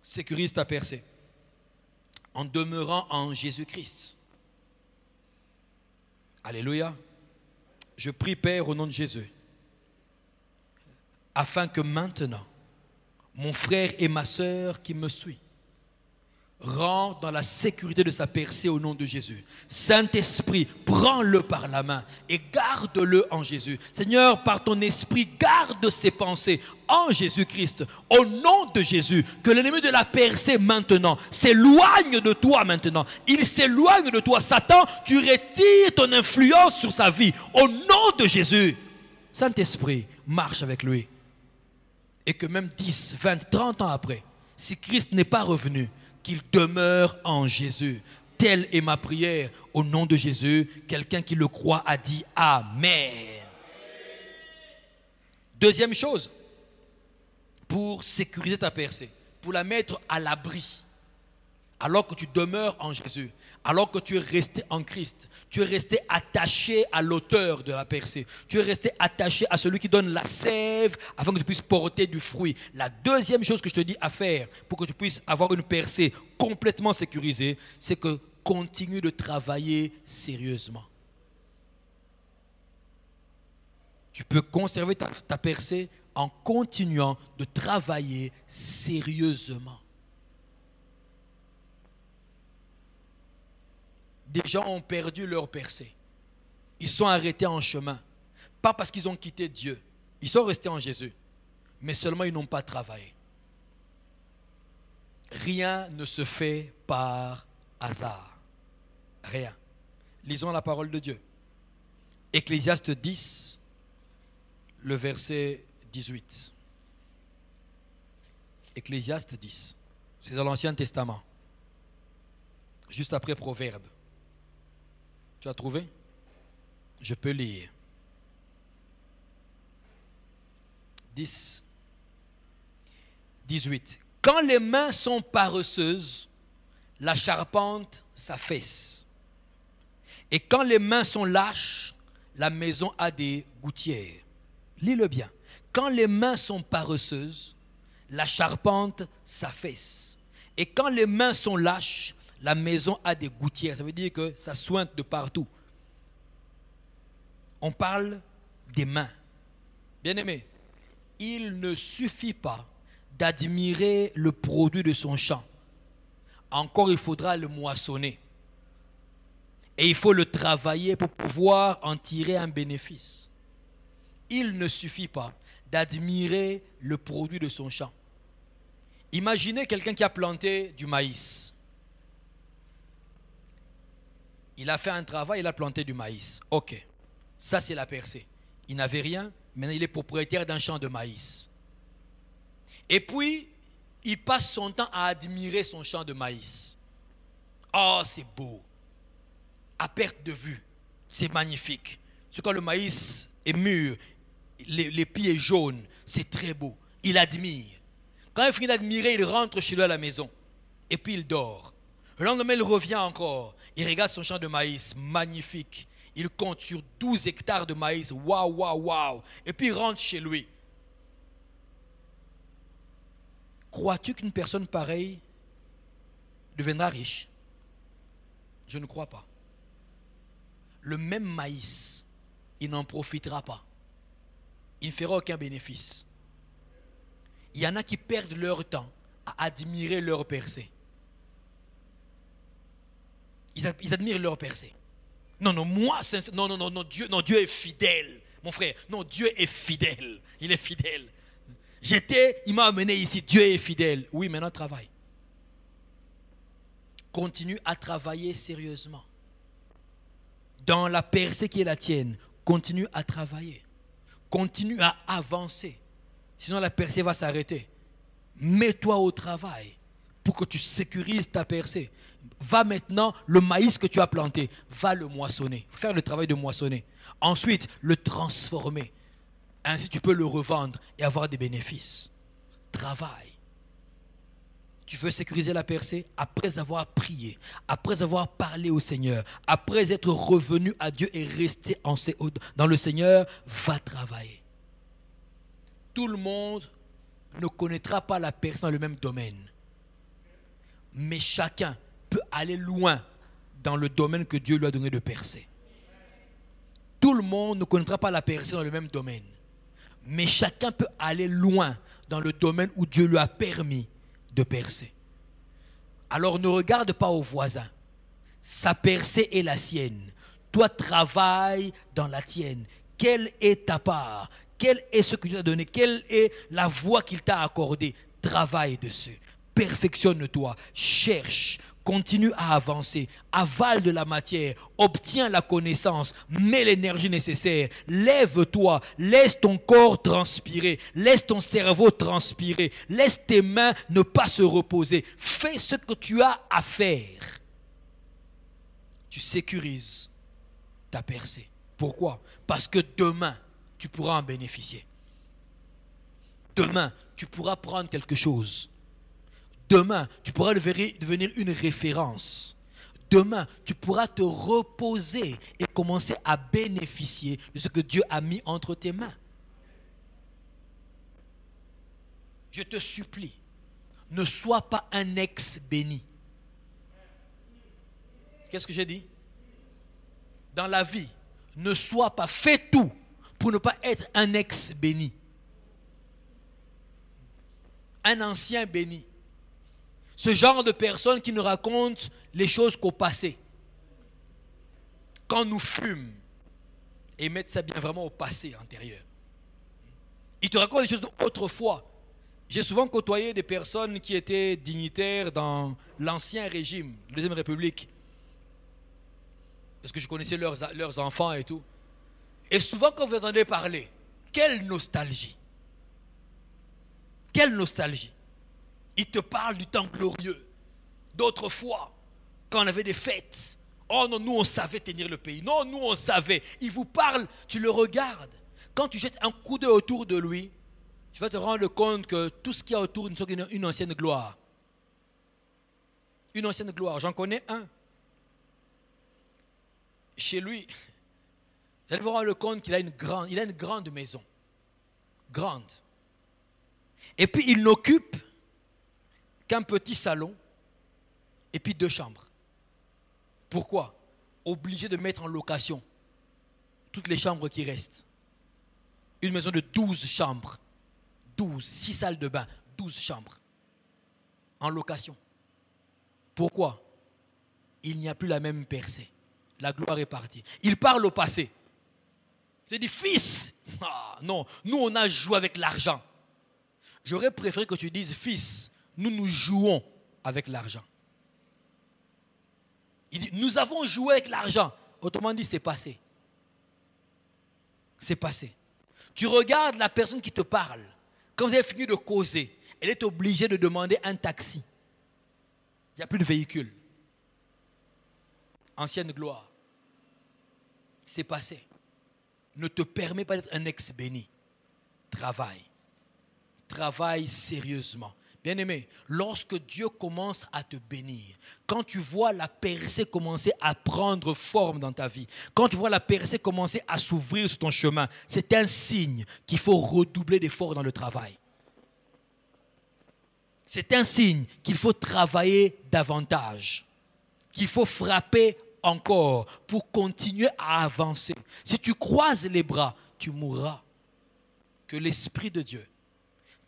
Sécurise ta percée en demeurant en Jésus-Christ. Alléluia. Je prie, Père, au nom de Jésus, afin que maintenant, mon frère et ma sœur qui me suivent rentre dans la sécurité de sa percée au nom de Jésus. Saint-Esprit, prends-le par la main et garde-le en Jésus. Seigneur, par ton esprit, garde ses pensées en Jésus-Christ. Au nom de Jésus, que l'ennemi de la percée maintenant s'éloigne de toi maintenant. Il s'éloigne de toi. Satan, tu retires ton influence sur sa vie. Au nom de Jésus, Saint-Esprit, marche avec lui. Et que même 10, 20, 30 ans après, si Christ n'est pas revenu, qu'il demeure en Jésus. Telle est ma prière au nom de Jésus. Quelqu'un qui le croit a dit Amen. Deuxième chose, pour sécuriser ta percée, pour la mettre à l'abri, alors que tu demeures en Jésus, alors que tu es resté en Christ, tu es resté attaché à l'auteur de la percée, tu es resté attaché à celui qui donne la sève afin que tu puisses porter du fruit. La deuxième chose que je te dis à faire pour que tu puisses avoir une percée complètement sécurisée, c'est que continue de travailler sérieusement. Tu peux conserver ta percée en continuant de travailler sérieusement. Des gens ont perdu leur percée. Ils sont arrêtés en chemin. Pas parce qu'ils ont quitté Dieu. Ils sont restés en Jésus. Mais seulement ils n'ont pas travaillé. Rien ne se fait par hasard. Rien. Lisons la parole de Dieu. Ecclésiaste 10, le verset 18. Ecclésiaste 10. C'est dans l'Ancien Testament. Juste après Proverbe. Tu as trouvé? Je peux lire. 10, 18. Quand les mains sont paresseuses, la charpente s'affaisse. Et quand les mains sont lâches, la maison a des gouttières. Lis-le bien. Quand les mains sont paresseuses, la charpente s'affaisse. Et quand les mains sont lâches, la maison a des gouttières. Ça veut dire que ça sointe de partout. On parle des mains. Bien-aimé, il ne suffit pas d'admirer le produit de son champ. Encore, il faudra le moissonner. Et il faut le travailler pour pouvoir en tirer un bénéfice. Il ne suffit pas d'admirer le produit de son champ. Imaginez quelqu'un qui a planté du maïs. Il a fait un travail, il a planté du maïs. Ok, ça c'est la percée. Il n'avait rien, maintenant il est propriétaire d'un champ de maïs. Et puis, il passe son temps à admirer son champ de maïs. Oh, c'est beau. À perte de vue, c'est magnifique. C'est quand le maïs est mûr, les pieds jaunes, c'est très beau. Il admire. Quand il finit d'admirer, il rentre chez lui à la maison. Et puis il dort. Le lendemain, il revient encore. Il regarde son champ de maïs, magnifique. Il compte sur 12 hectares de maïs. Waouh, waouh, waouh. Et puis il rentre chez lui. Crois-tu qu'une personne pareille deviendra riche? Je ne crois pas. Le même maïs, il n'en profitera pas. Il ne fera aucun bénéfice. Il y en a qui perdent leur temps à admirer leur percée. Ils admirent leur percée. Non, Dieu est fidèle. Mon frère, non, Dieu est fidèle. Il est fidèle. Il m'a amené ici, Dieu est fidèle. Oui, maintenant travaille. Continue à travailler sérieusement. Dans la percée qui est la tienne, continue à travailler. Continue à avancer. Sinon la percée va s'arrêter. Mets-toi au travail pour que tu sécurises ta percée. Va maintenant, le maïs que tu as planté, va le moissonner. Faire le travail de moissonner. Ensuite, le transformer. Ainsi, tu peux le revendre et avoir des bénéfices. Travaille. Tu veux sécuriser la percée après avoir prié, après avoir parlé au Seigneur, après être revenu à Dieu et resté dans le Seigneur, va travailler. Tout le monde ne connaîtra pas la percée dans le même domaine. Mais chacun peut aller loin dans le domaine que Dieu lui a donné de percer. Tout le monde ne connaîtra pas la percée dans le même domaine. Mais chacun peut aller loin dans le domaine où Dieu lui a permis de percer. Alors ne regarde pas au voisin. Sa percée est la sienne. Toi, travaille dans la tienne. Quelle est ta part? Quel est ce que Dieu t'a donné? Quelle est la voie qu'il t'a accordée? Travaille dessus. Perfectionne-toi. Cherche. Continue à avancer, avale de la matière, obtiens la connaissance, mets l'énergie nécessaire, lève-toi, laisse ton corps transpirer, laisse ton cerveau transpirer, laisse tes mains ne pas se reposer, fais ce que tu as à faire. Tu sécurises ta percée. Pourquoi? Parce que demain, tu pourras en bénéficier. Demain, tu pourras prendre quelque chose. Demain, tu pourras devenir une référence. Demain, tu pourras te reposer et commencer à bénéficier de ce que Dieu a mis entre tes mains. Je te supplie, ne sois pas un ex béni. Qu'est-ce que j'ai dit? Dans la vie, ne sois pas, fais tout pour ne pas être un ex béni. Un ancien béni. Ce genre de personnes qui nous racontent les choses qu'au passé. Quand nous fûmes, et mettent ça bien vraiment au passé antérieur. Ils te racontent les choses d'autrefois. J'ai souvent côtoyé des personnes qui étaient dignitaires dans l'ancien régime, la Deuxième République. Parce que je connaissais leurs enfants et tout. Et souvent quand vous entendez parler, quelle nostalgie. Quelle nostalgie. Il te parle du temps glorieux. D'autrefois, quand on avait des fêtes. Oh non, nous on savait tenir le pays. Non, nous on savait. Il vous parle, tu le regardes. Quand tu jettes un coup d'œil autour de lui, tu vas te rendre compte que tout ce qu'il y a autour n'est qu'une ancienne gloire. Une ancienne gloire. J'en connais un. Chez lui, vous allez vous rendre compte qu'il a une grande maison. Grande. Et puis il n'occupe qu'un petit salon et puis 2 chambres. Pourquoi? Obligé de mettre en location toutes les chambres qui restent. Une maison de 12 chambres. 6 salles de bain, 12 chambres. En location. Pourquoi? Il n'y a plus la même percée. La gloire est partie. Il parle au passé. Il dit, fils, non, nous on a joué avec l'argent. J'aurais préféré que tu dises, fils, nous jouons avec l'argent. Il dit, nous avons joué avec l'argent. Autrement dit, c'est passé. C'est passé. Tu regardes la personne qui te parle. Quand vous avez fini de causer, elle est obligée de demander un taxi. Il n'y a plus de véhicule. Ancienne gloire. C'est passé. Ne te permets pas d'être un ex-béni. Travaille. Travaille sérieusement. Bien-aimé, lorsque Dieu commence à te bénir, quand tu vois la percée commencer à prendre forme dans ta vie, quand tu vois la percée commencer à s'ouvrir sur ton chemin, c'est un signe qu'il faut redoubler d'efforts dans le travail. C'est un signe qu'il faut travailler davantage, qu'il faut frapper encore pour continuer à avancer. Si tu croises les bras, tu mourras. Que l'Esprit de Dieu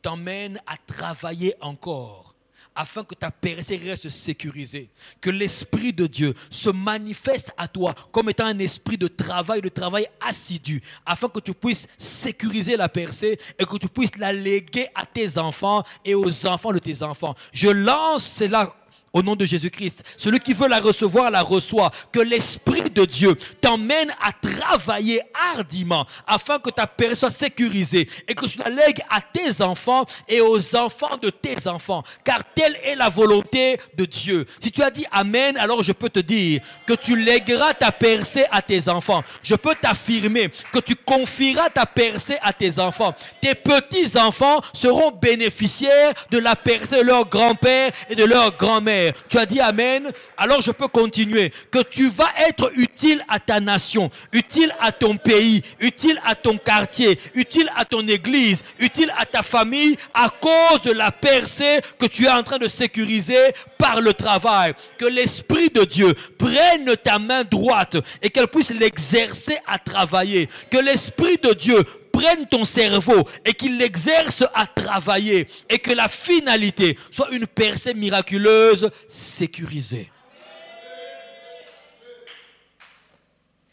t'emmène à travailler encore afin que ta percée reste sécurisée. Que l'Esprit de Dieu se manifeste à toi comme étant un esprit de travail assidu, afin que tu puisses sécuriser la percée et que tu puisses la léguer à tes enfants et aux enfants de tes enfants. Je lance cela au nom de Jésus-Christ. Celui qui veut la recevoir, la reçoit. Que l'Esprit de Dieu t'emmène à travailler hardiment afin que ta percée soit sécurisée et que tu la lègues à tes enfants et aux enfants de tes enfants. Car telle est la volonté de Dieu. Si tu as dit Amen, alors je peux te dire que tu lègueras ta percée à tes enfants. Je peux t'affirmer que tu confieras ta percée à tes enfants. Tes petits-enfants seront bénéficiaires de la percée de leur grand-père et de leur grand-mère. Tu as dit Amen, alors je peux continuer. Que tu vas être utile à ta nation, utile à ton pays, utile à ton quartier, utile à ton église, utile à ta famille à cause de la percée que tu es en train de sécuriser par le travail. Que l'Esprit de Dieu prenne ta main droite et qu'elle puisse l'exercer à travailler. Que l'Esprit de Dieu prenne ton cerveau et qu'il l'exerce à travailler et que la finalité soit une percée miraculeuse sécurisée.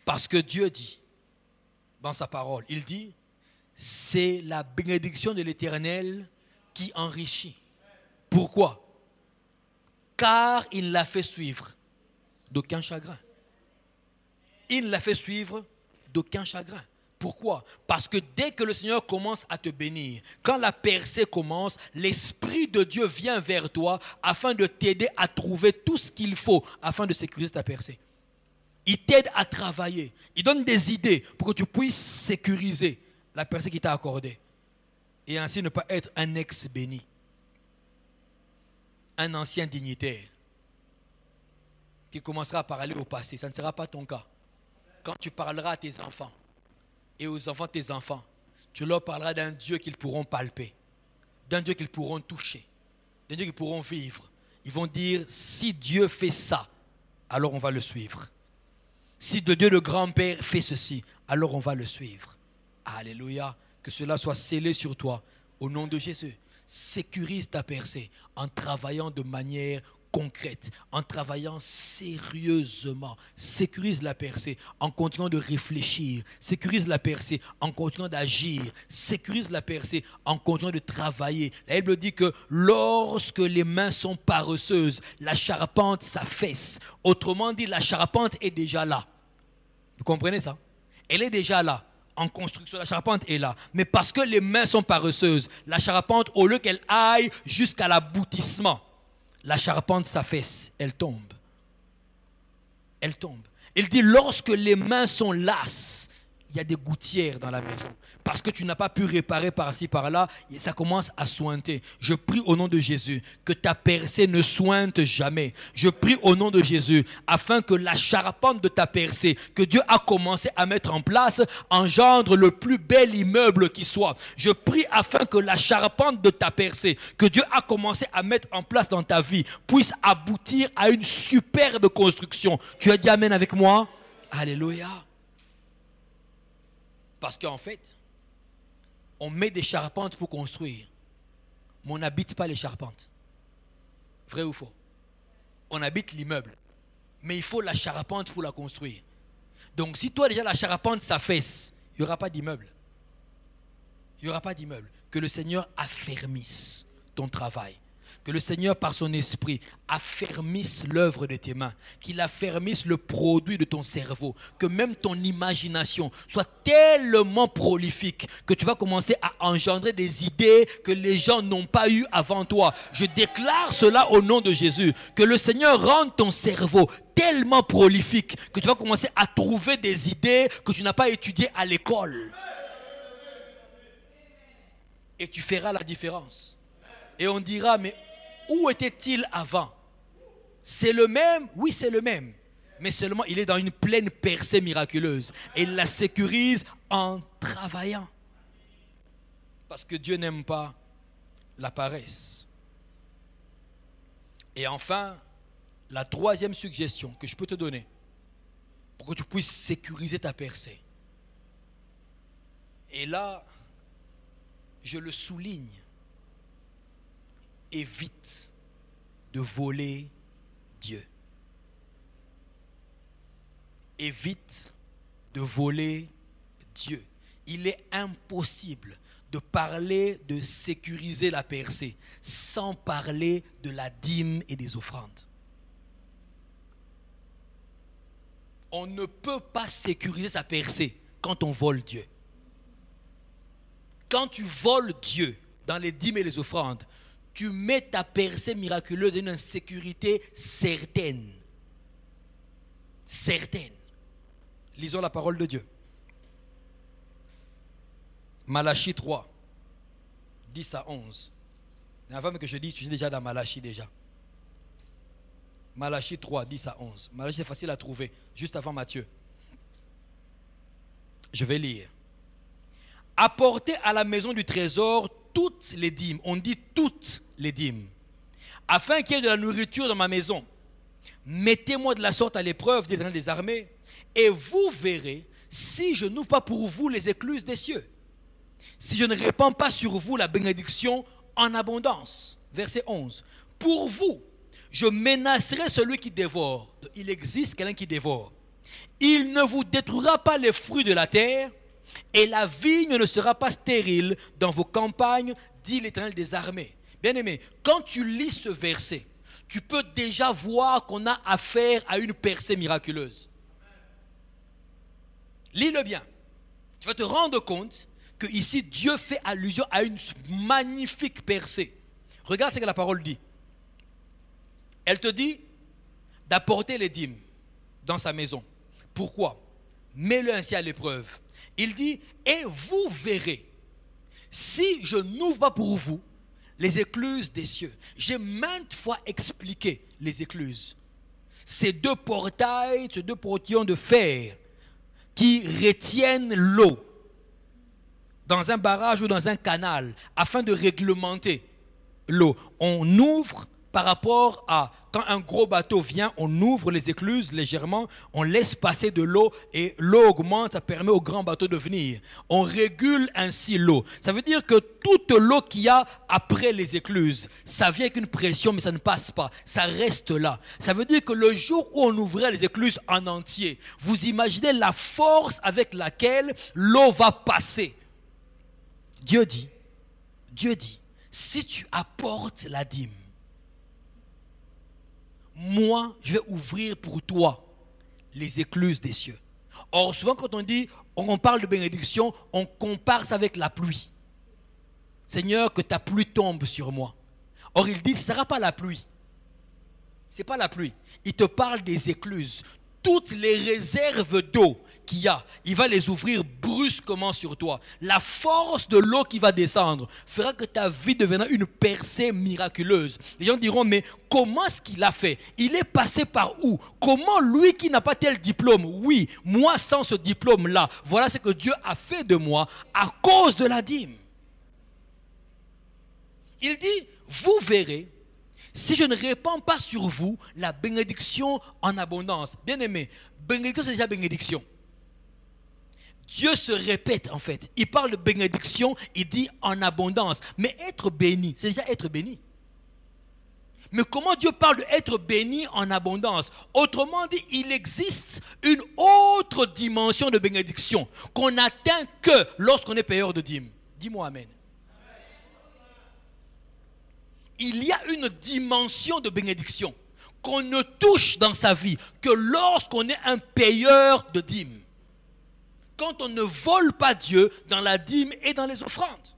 Parce que Dieu dit dans sa parole, il dit, c'est la bénédiction de l'Éternel qui enrichit. Pourquoi? Car il l'a fait suivre d'aucun chagrin. Il l'a fait suivre d'aucun chagrin. Pourquoi? Parce que dès que le Seigneur commence à te bénir, quand la percée commence, l'Esprit de Dieu vient vers toi afin de t'aider à trouver tout ce qu'il faut afin de sécuriser ta percée. Il t'aide à travailler. Il donne des idées pour que tu puisses sécuriser la percée qu'il t'a accordée. Et ainsi ne pas être un ex-béni. Un ancien dignitaire qui commencera à parler au passé. Ça ne sera pas ton cas. Quand tu parleras à tes enfants, et aux enfants de tes enfants, tu leur parleras d'un Dieu qu'ils pourront palper, d'un Dieu qu'ils pourront toucher, d'un Dieu qu'ils pourront vivre. Ils vont dire, si Dieu fait ça, alors on va le suivre. Si le Dieu de grand-père fait ceci, alors on va le suivre. Alléluia, que cela soit scellé sur toi, au nom de Jésus. Sécurise ta percée en travaillant de manière concrète, en travaillant sérieusement. Sécurise la percée en continuant de réfléchir. Sécurise la percée en continuant d'agir. Sécurise la percée en continuant de travailler. La Bible dit que lorsque les mains sont paresseuses, la charpente s'affaisse. Autrement dit, la charpente est déjà là. Vous comprenez ça? Elle est déjà là. en construction, la charpente est là. Mais parce que les mains sont paresseuses, la charpente, au lieu qu'elle aille jusqu'à l'aboutissement, la charpente s'affaisse, elle tombe. Elle tombe. Il dit, lorsque les mains sont lasses, il y a des gouttières dans la maison. Parce que tu n'as pas pu réparer par-ci, par-là, ça commence à sointer. Je prie au nom de Jésus que ta percée ne sointe jamais. Je prie au nom de Jésus afin que la charpente de ta percée, que Dieu a commencé à mettre en place, engendre le plus bel immeuble qui soit. Je prie afin que la charpente de ta percée, que Dieu a commencé à mettre en place dans ta vie, puisse aboutir à une superbe construction. Tu as dit amen avec moi? Alléluia. Parce qu'en fait, on met des charpentes pour construire, mais on n'habite pas les charpentes. Vrai ou faux? On habite l'immeuble, mais il faut la charpente pour la construire. Donc si toi déjà la charpente s'affaisse, il n'y aura pas d'immeuble. Il n'y aura pas d'immeuble. Que le Seigneur affermisse ton travail. Que le Seigneur, par son esprit, affermisse l'œuvre de tes mains. Qu'il affermisse le produit de ton cerveau. Que même ton imagination soit tellement prolifique que tu vas commencer à engendrer des idées que les gens n'ont pas eues avant toi. Je déclare cela au nom de Jésus. Que le Seigneur rende ton cerveau tellement prolifique que tu vas commencer à trouver des idées que tu n'as pas étudiées à l'école. Et tu feras la différence. Et on dira, mais où était-il avant? C'est le même? Oui, c'est le même. Mais seulement, il est dans une pleine percée miraculeuse. Et il la sécurise en travaillant. Parce que Dieu n'aime pas la paresse. Et enfin, la troisième suggestion que je peux te donner pour que tu puisses sécuriser ta percée. Et là, je le souligne. Évite de voler Dieu. Évite de voler Dieu. Il est impossible de parler de sécuriser la percée sans parler de la dîme et des offrandes. On ne peut pas sécuriser sa percée quand on vole Dieu. Quand tu voles Dieu dans les dîmes et les offrandes, tu mets ta percée miraculeuse dans une insécurité certaine. Certaine. Lisons la parole de Dieu. Malachie 3, 10 à 11. Avant que je dise, tu es déjà dans Malachie déjà. Malachie 3, 10 à 11. Malachie, c'est facile à trouver, juste avant Matthieu. Je vais lire. Apportez à la maison du trésor toutes les dîmes, on dit toutes les dîmes, afin qu'il y ait de la nourriture dans ma maison. Mettez-moi de la sorte à l'épreuve, dit l'Éternel des armées, et vous verrez si je n'ouvre pas pour vous les écluses des cieux, si je ne répands pas sur vous la bénédiction en abondance. Verset 11. Pour vous, je menacerai celui qui dévore. Il existe quelqu'un qui dévore. Il ne vous détruira pas les fruits de la terre, et la vigne ne sera pas stérile dans vos campagnes, dit l'Éternel des armées. Bien-aimé, quand tu lis ce verset, tu peux déjà voir qu'on a affaire à une percée miraculeuse. Lis-le bien. Tu vas te rendre compte que ici Dieu fait allusion à une magnifique percée. Regarde ce que la parole dit. Elle te dit d'apporter les dîmes dans sa maison. Pourquoi? Mets-le ainsi à l'épreuve. Il dit, et vous verrez, si je n'ouvre pas pour vous les écluses des cieux. J'ai maintes fois expliqué les écluses. Ces deux portails, ces deux portillons de fer qui retiennent l'eau dans un barrage ou dans un canal afin de réglementer l'eau. On ouvre par rapport à quand un gros bateau vient, on ouvre les écluses légèrement, on laisse passer de l'eau et l'eau augmente, ça permet au grand bateau de venir. On régule ainsi l'eau. Ça veut dire que toute l'eau qu'il y a après les écluses, ça vient avec une pression mais ça ne passe pas, ça reste là. Ça veut dire que le jour où on ouvrait les écluses en entier, vous imaginez la force avec laquelle l'eau va passer. Dieu dit, si tu apportes la dîme, moi, je vais ouvrir pour toi les écluses des cieux. Or, souvent quand on dit on parle de bénédiction, on compare ça avec la pluie. Seigneur, que ta pluie tombe sur moi. Or, il dit, ce ne sera pas la pluie. Ce n'est pas la pluie. Il te parle des écluses. Toutes les réserves d'eau qu'il y a, il va les ouvrir brusquement sur toi. La force de l'eau qui va descendre fera que ta vie deviendra une percée miraculeuse. Les gens diront, mais comment est-ce qu'il a fait? Il est passé par où? Comment lui qui n'a pas tel diplôme? Oui, moi sans ce diplôme-là, voilà ce que Dieu a fait de moi à cause de la dîme. Il dit, vous verrez, si je ne répands pas sur vous la bénédiction en abondance. Bien aimé, bénédiction c'est déjà bénédiction. Dieu se répète en fait. Il parle de bénédiction, il dit en abondance. Mais être béni, c'est déjà être béni. Mais comment Dieu parle d'être béni en abondance? Autrement dit, il existe une autre dimension de bénédiction qu'on n'atteint que lorsqu'on est payeur de dîmes. Dis-moi amen. Il y a une dimension de bénédiction qu'on ne touche dans sa vie que lorsqu'on est un payeur de dîmes. Quand on ne vole pas Dieu dans la dîme et dans les offrandes.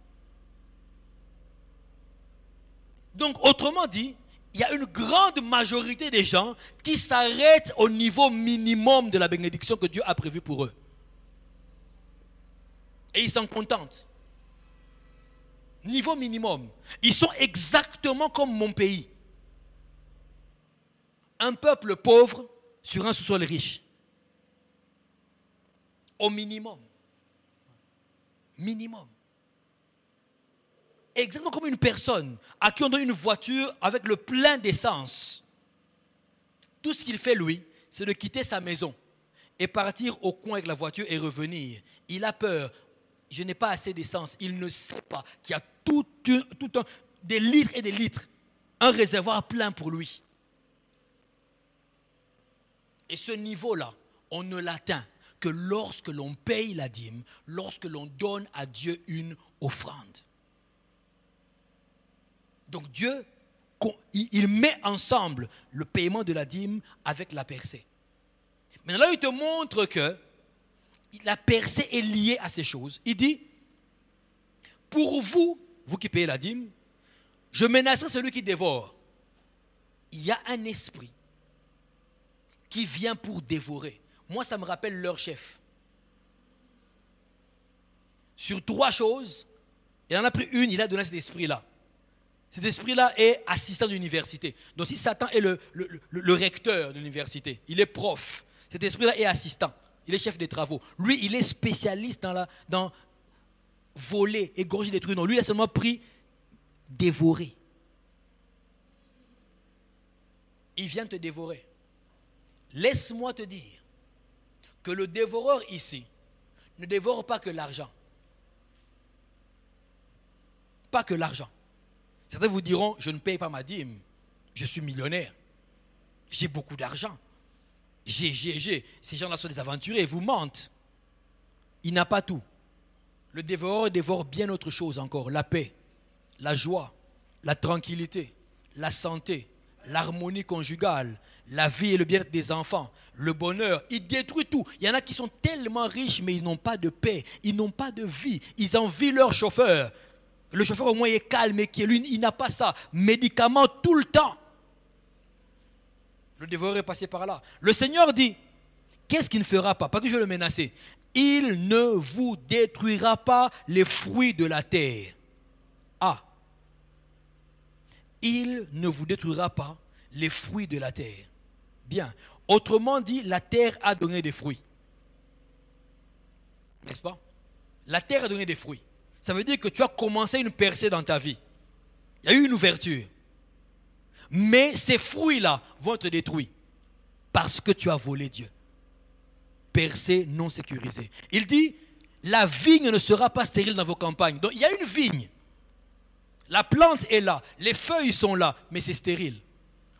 Donc, autrement dit, il y a une grande majorité des gens qui s'arrêtent au niveau minimum de la bénédiction que Dieu a prévue pour eux. Et ils s'en contentent. Niveau minimum. Ils sont exactement comme mon pays. Un peuple pauvre sur un sous-sol riche. Au minimum. Minimum. Exactement comme une personne à qui on donne une voiture avec le plein d'essence. Tout ce qu'il fait, lui, c'est de quitter sa maison et partir au coin avec la voiture et revenir. Il a peur. Je n'ai pas assez d'essence. Il ne sait pas qu'il y a des litres et des litres. Un réservoir plein pour lui. Et ce niveau-là, on ne l'atteint que lorsque l'on paye la dîme, lorsque l'on donne à Dieu une offrande. Donc Dieu, il met ensemble le paiement de la dîme avec la percée. Maintenant, là, il te montre que la percée est liée à ces choses. Il dit, pour vous, vous qui payez la dîme, je menacerai celui qui dévore. Il y a un esprit qui vient pour dévorer. Moi, ça me rappelle leur chef. Sur 3 choses, il en a pris une, il a donné cet esprit-là. Cet esprit-là est assistant d'université. Donc si Satan est le recteur de l'université, il est prof. Cet esprit-là est assistant. Il est chef des travaux. Lui, il est spécialiste dans voler, égorger, détruire. Non, lui, il a seulement pris dévorer. Il vient te dévorer. Laisse-moi te dire que le dévoreur ici ne dévore pas que l'argent. Pas que l'argent. Certains vous diront, je ne paye pas ma dîme. Je suis millionnaire. J'ai beaucoup d'argent. J'ai. Ces gens-là sont des aventuriers, ils vous mentent. Il n'a pas tout. Le dévoreur dévore bien autre chose encore. La paix, la joie, la tranquillité, la santé, l'harmonie conjugale, la vie et le bien-être des enfants, le bonheur. Il détruit tout. Il y en a qui sont tellement riches, mais ils n'ont pas de paix. Ils n'ont pas de vie. Ils envient leur chauffeur. Le chauffeur au moins est calme et qui lui, il n'a pas ça. Médicaments tout le temps. Le dévoreur est passé par là. Le Seigneur dit, qu'est-ce qu'il ne fera pas? Parce que je vais le menacer. Il ne vous détruira pas les fruits de la terre. Ah. Il ne vous détruira pas les fruits de la terre. Bien. Autrement dit, la terre a donné des fruits. N'est-ce pas? La terre a donné des fruits. Ça veut dire que tu as commencé une percée dans ta vie. Il y a eu une ouverture. Mais ces fruits-là vont être détruits parce que tu as volé Dieu. Percée non sécurisée. Il dit, la vigne ne sera pas stérile dans vos campagnes. Donc il y a une vigne. La plante est là, les feuilles sont là, mais c'est stérile.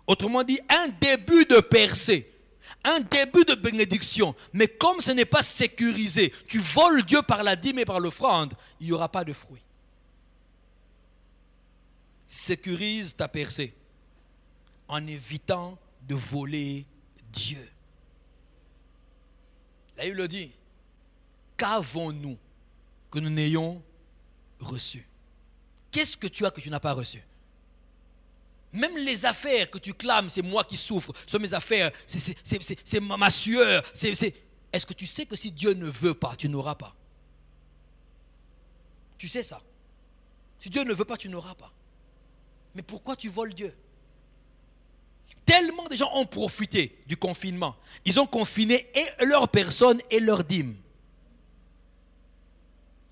Autrement dit, un début de percée, un début de bénédiction. Mais comme ce n'est pas sécurisé, tu voles Dieu par la dîme et par l'offrande, il n'y aura pas de fruits. Sécurise ta percée en évitant de voler Dieu. Là, il le dit. Qu'avons-nous que nous n'ayons reçu? Qu'est-ce que tu as que tu n'as pas reçu? Même les affaires que tu clames, c'est moi qui souffre, ce sont mes affaires, c'est ma sueur. Est-ce que tu sais que si Dieu ne veut pas, tu n'auras pas? Tu sais ça? Si Dieu ne veut pas, tu n'auras pas. Mais pourquoi tu voles Dieu? Tellement de gens ont profité du confinement. Ils ont confiné et leur personne et leur dîme.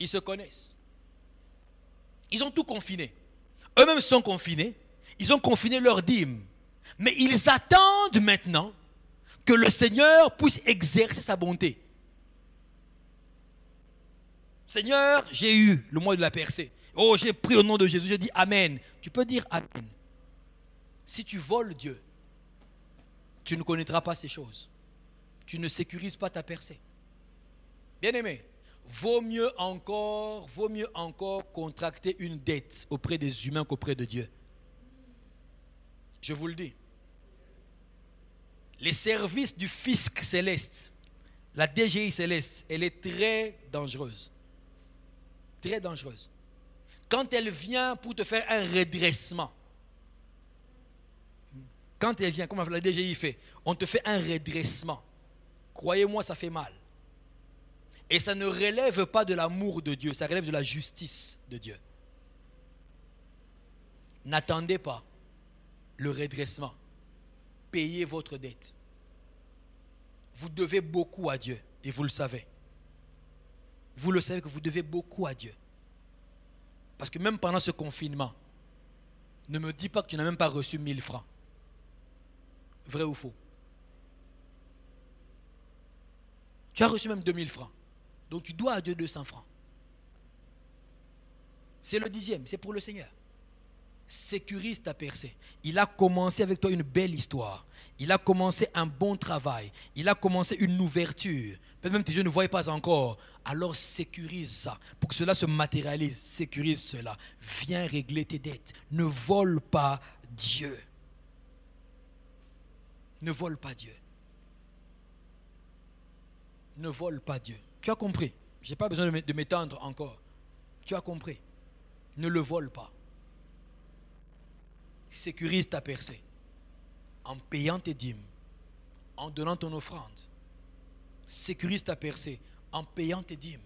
Ils se connaissent. Ils ont tout confiné. Eux-mêmes sont confinés. Ils ont confiné leur dîme. Mais ils attendent maintenant que le Seigneur puisse exercer sa bonté. Seigneur, j'ai eu le mois de la percée. Oh, j'ai pris au nom de Jésus, j'ai dit Amen. Tu peux dire Amen. Si tu voles Dieu, tu ne connaîtras pas ces choses. Tu ne sécurises pas ta percée. Bien-aimé, vaut mieux encore contracter une dette auprès des humains qu'auprès de Dieu. Je vous le dis. Les services du fisc céleste, la DGI céleste, elle est très dangereuse. Très dangereuse. Quand elle vient pour te faire un redressement, quand elle vient, comme la DGI fait, on te fait un redressement. Croyez-moi, ça fait mal. Et ça ne relève pas de l'amour de Dieu, ça relève de la justice de Dieu. N'attendez pas le redressement. Payez votre dette. Vous devez beaucoup à Dieu et vous le savez. Vous le savez que vous devez beaucoup à Dieu. Parce que même pendant ce confinement, ne me dis pas que tu n'as même pas reçu 1000 francs. Vrai ou faux? Tu as reçu même 2000 francs. Donc tu dois à Dieu 200 francs. C'est le 10e, c'est pour le Seigneur. Sécurise ta percée. Il a commencé avec toi une belle histoire. Il a commencé un bon travail. Il a commencé une ouverture. Peut-être même tes yeux ne voyaient pas encore. Alors sécurise ça. Pour que cela se matérialise, sécurise cela. Viens régler tes dettes. Ne vole pas Dieu. Ne vole pas Dieu. Ne vole pas Dieu. Tu as compris. Je n'ai pas besoin de m'étendre encore. Tu as compris. Ne le vole pas. Sécurise ta percée en payant tes dîmes, en donnant ton offrande. Sécurise ta percée en payant tes dîmes,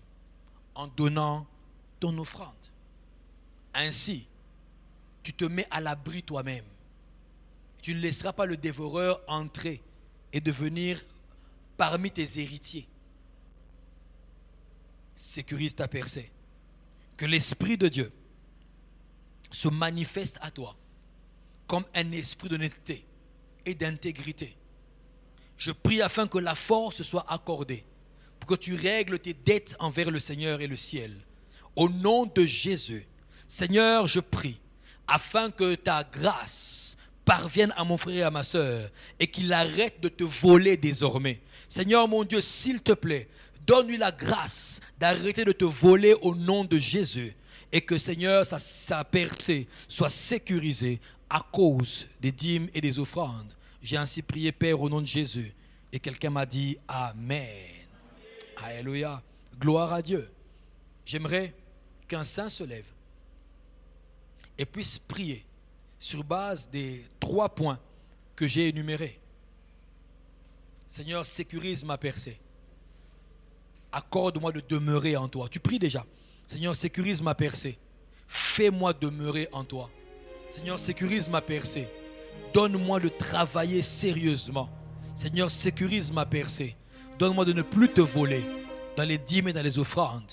en donnant ton offrande. Ainsi, tu te mets à l'abri toi-même. Tu ne laisseras pas le dévoreur entrer et devenir parmi tes héritiers. Sécurise ta percée. Que l'Esprit de Dieu se manifeste à toi comme un esprit d'honnêteté et d'intégrité. Je prie afin que la force soit accordée pour que tu règles tes dettes envers le Seigneur et le ciel. Au nom de Jésus, Seigneur, je prie afin que ta grâce parvienne à mon frère et à ma soeur et qu'il arrête de te voler désormais. Seigneur mon Dieu, s'il te plaît, donne-lui la grâce d'arrêter de te voler au nom de Jésus et que, Seigneur, sa percée soit sécurisée à cause des dîmes et des offrandes. J'ai ainsi prié, Père, au nom de Jésus. Et quelqu'un m'a dit Amen. Alléluia. Gloire à Dieu. J'aimerais qu'un saint se lève et puisse prier sur base des 3 points que j'ai énumérés. Seigneur, sécurise ma percée. Accorde-moi de demeurer en toi. Tu pries déjà. Seigneur, sécurise ma percée. Fais-moi demeurer en toi. Seigneur, sécurise ma percée. Donne-moi de travailler sérieusement. Seigneur, sécurise ma percée. Donne-moi de ne plus te voler dans les dîmes et dans les offrandes.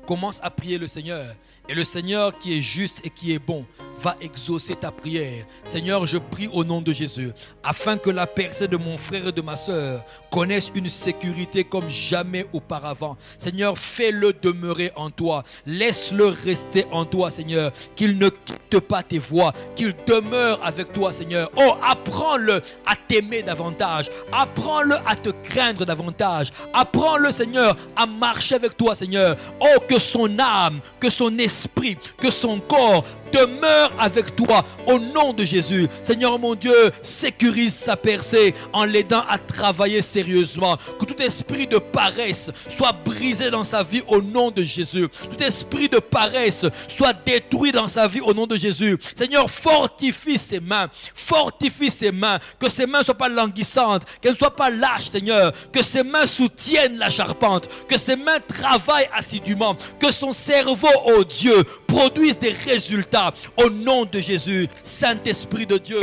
Commence à prier le Seigneur. Et le Seigneur qui est juste et qui est bon va exaucer ta prière. Seigneur, je prie au nom de Jésus, afin que la percée de mon frère et de ma soeur connaisse une sécurité comme jamais auparavant. Seigneur, fais-le demeurer en toi. Laisse-le rester en toi, Seigneur. Qu'il ne quitte pas tes voies. Qu'il demeure avec toi, Seigneur. Oh, apprends-le à t'aimer davantage. Apprends-le à te craindre davantage. Apprends-le, Seigneur, à marcher avec toi, Seigneur. Oh, que son âme, que son esprit, que son corps demeure demeure avec toi au nom de Jésus. Seigneur mon Dieu, sécurise sa percée en l'aidant à travailler sérieusement. Que tout esprit de paresse soit brisé dans sa vie au nom de Jésus. Tout esprit de paresse soit détruit dans sa vie au nom de Jésus. Seigneur, fortifie ses mains. Fortifie ses mains. Que ses mains ne soient pas languissantes. Qu'elles ne soient pas lâches, Seigneur. Que ses mains soutiennent la charpente. Que ses mains travaillent assidûment. Que son cerveau, oh Dieu, produise des résultats au nom de Jésus. Saint-Esprit de Dieu,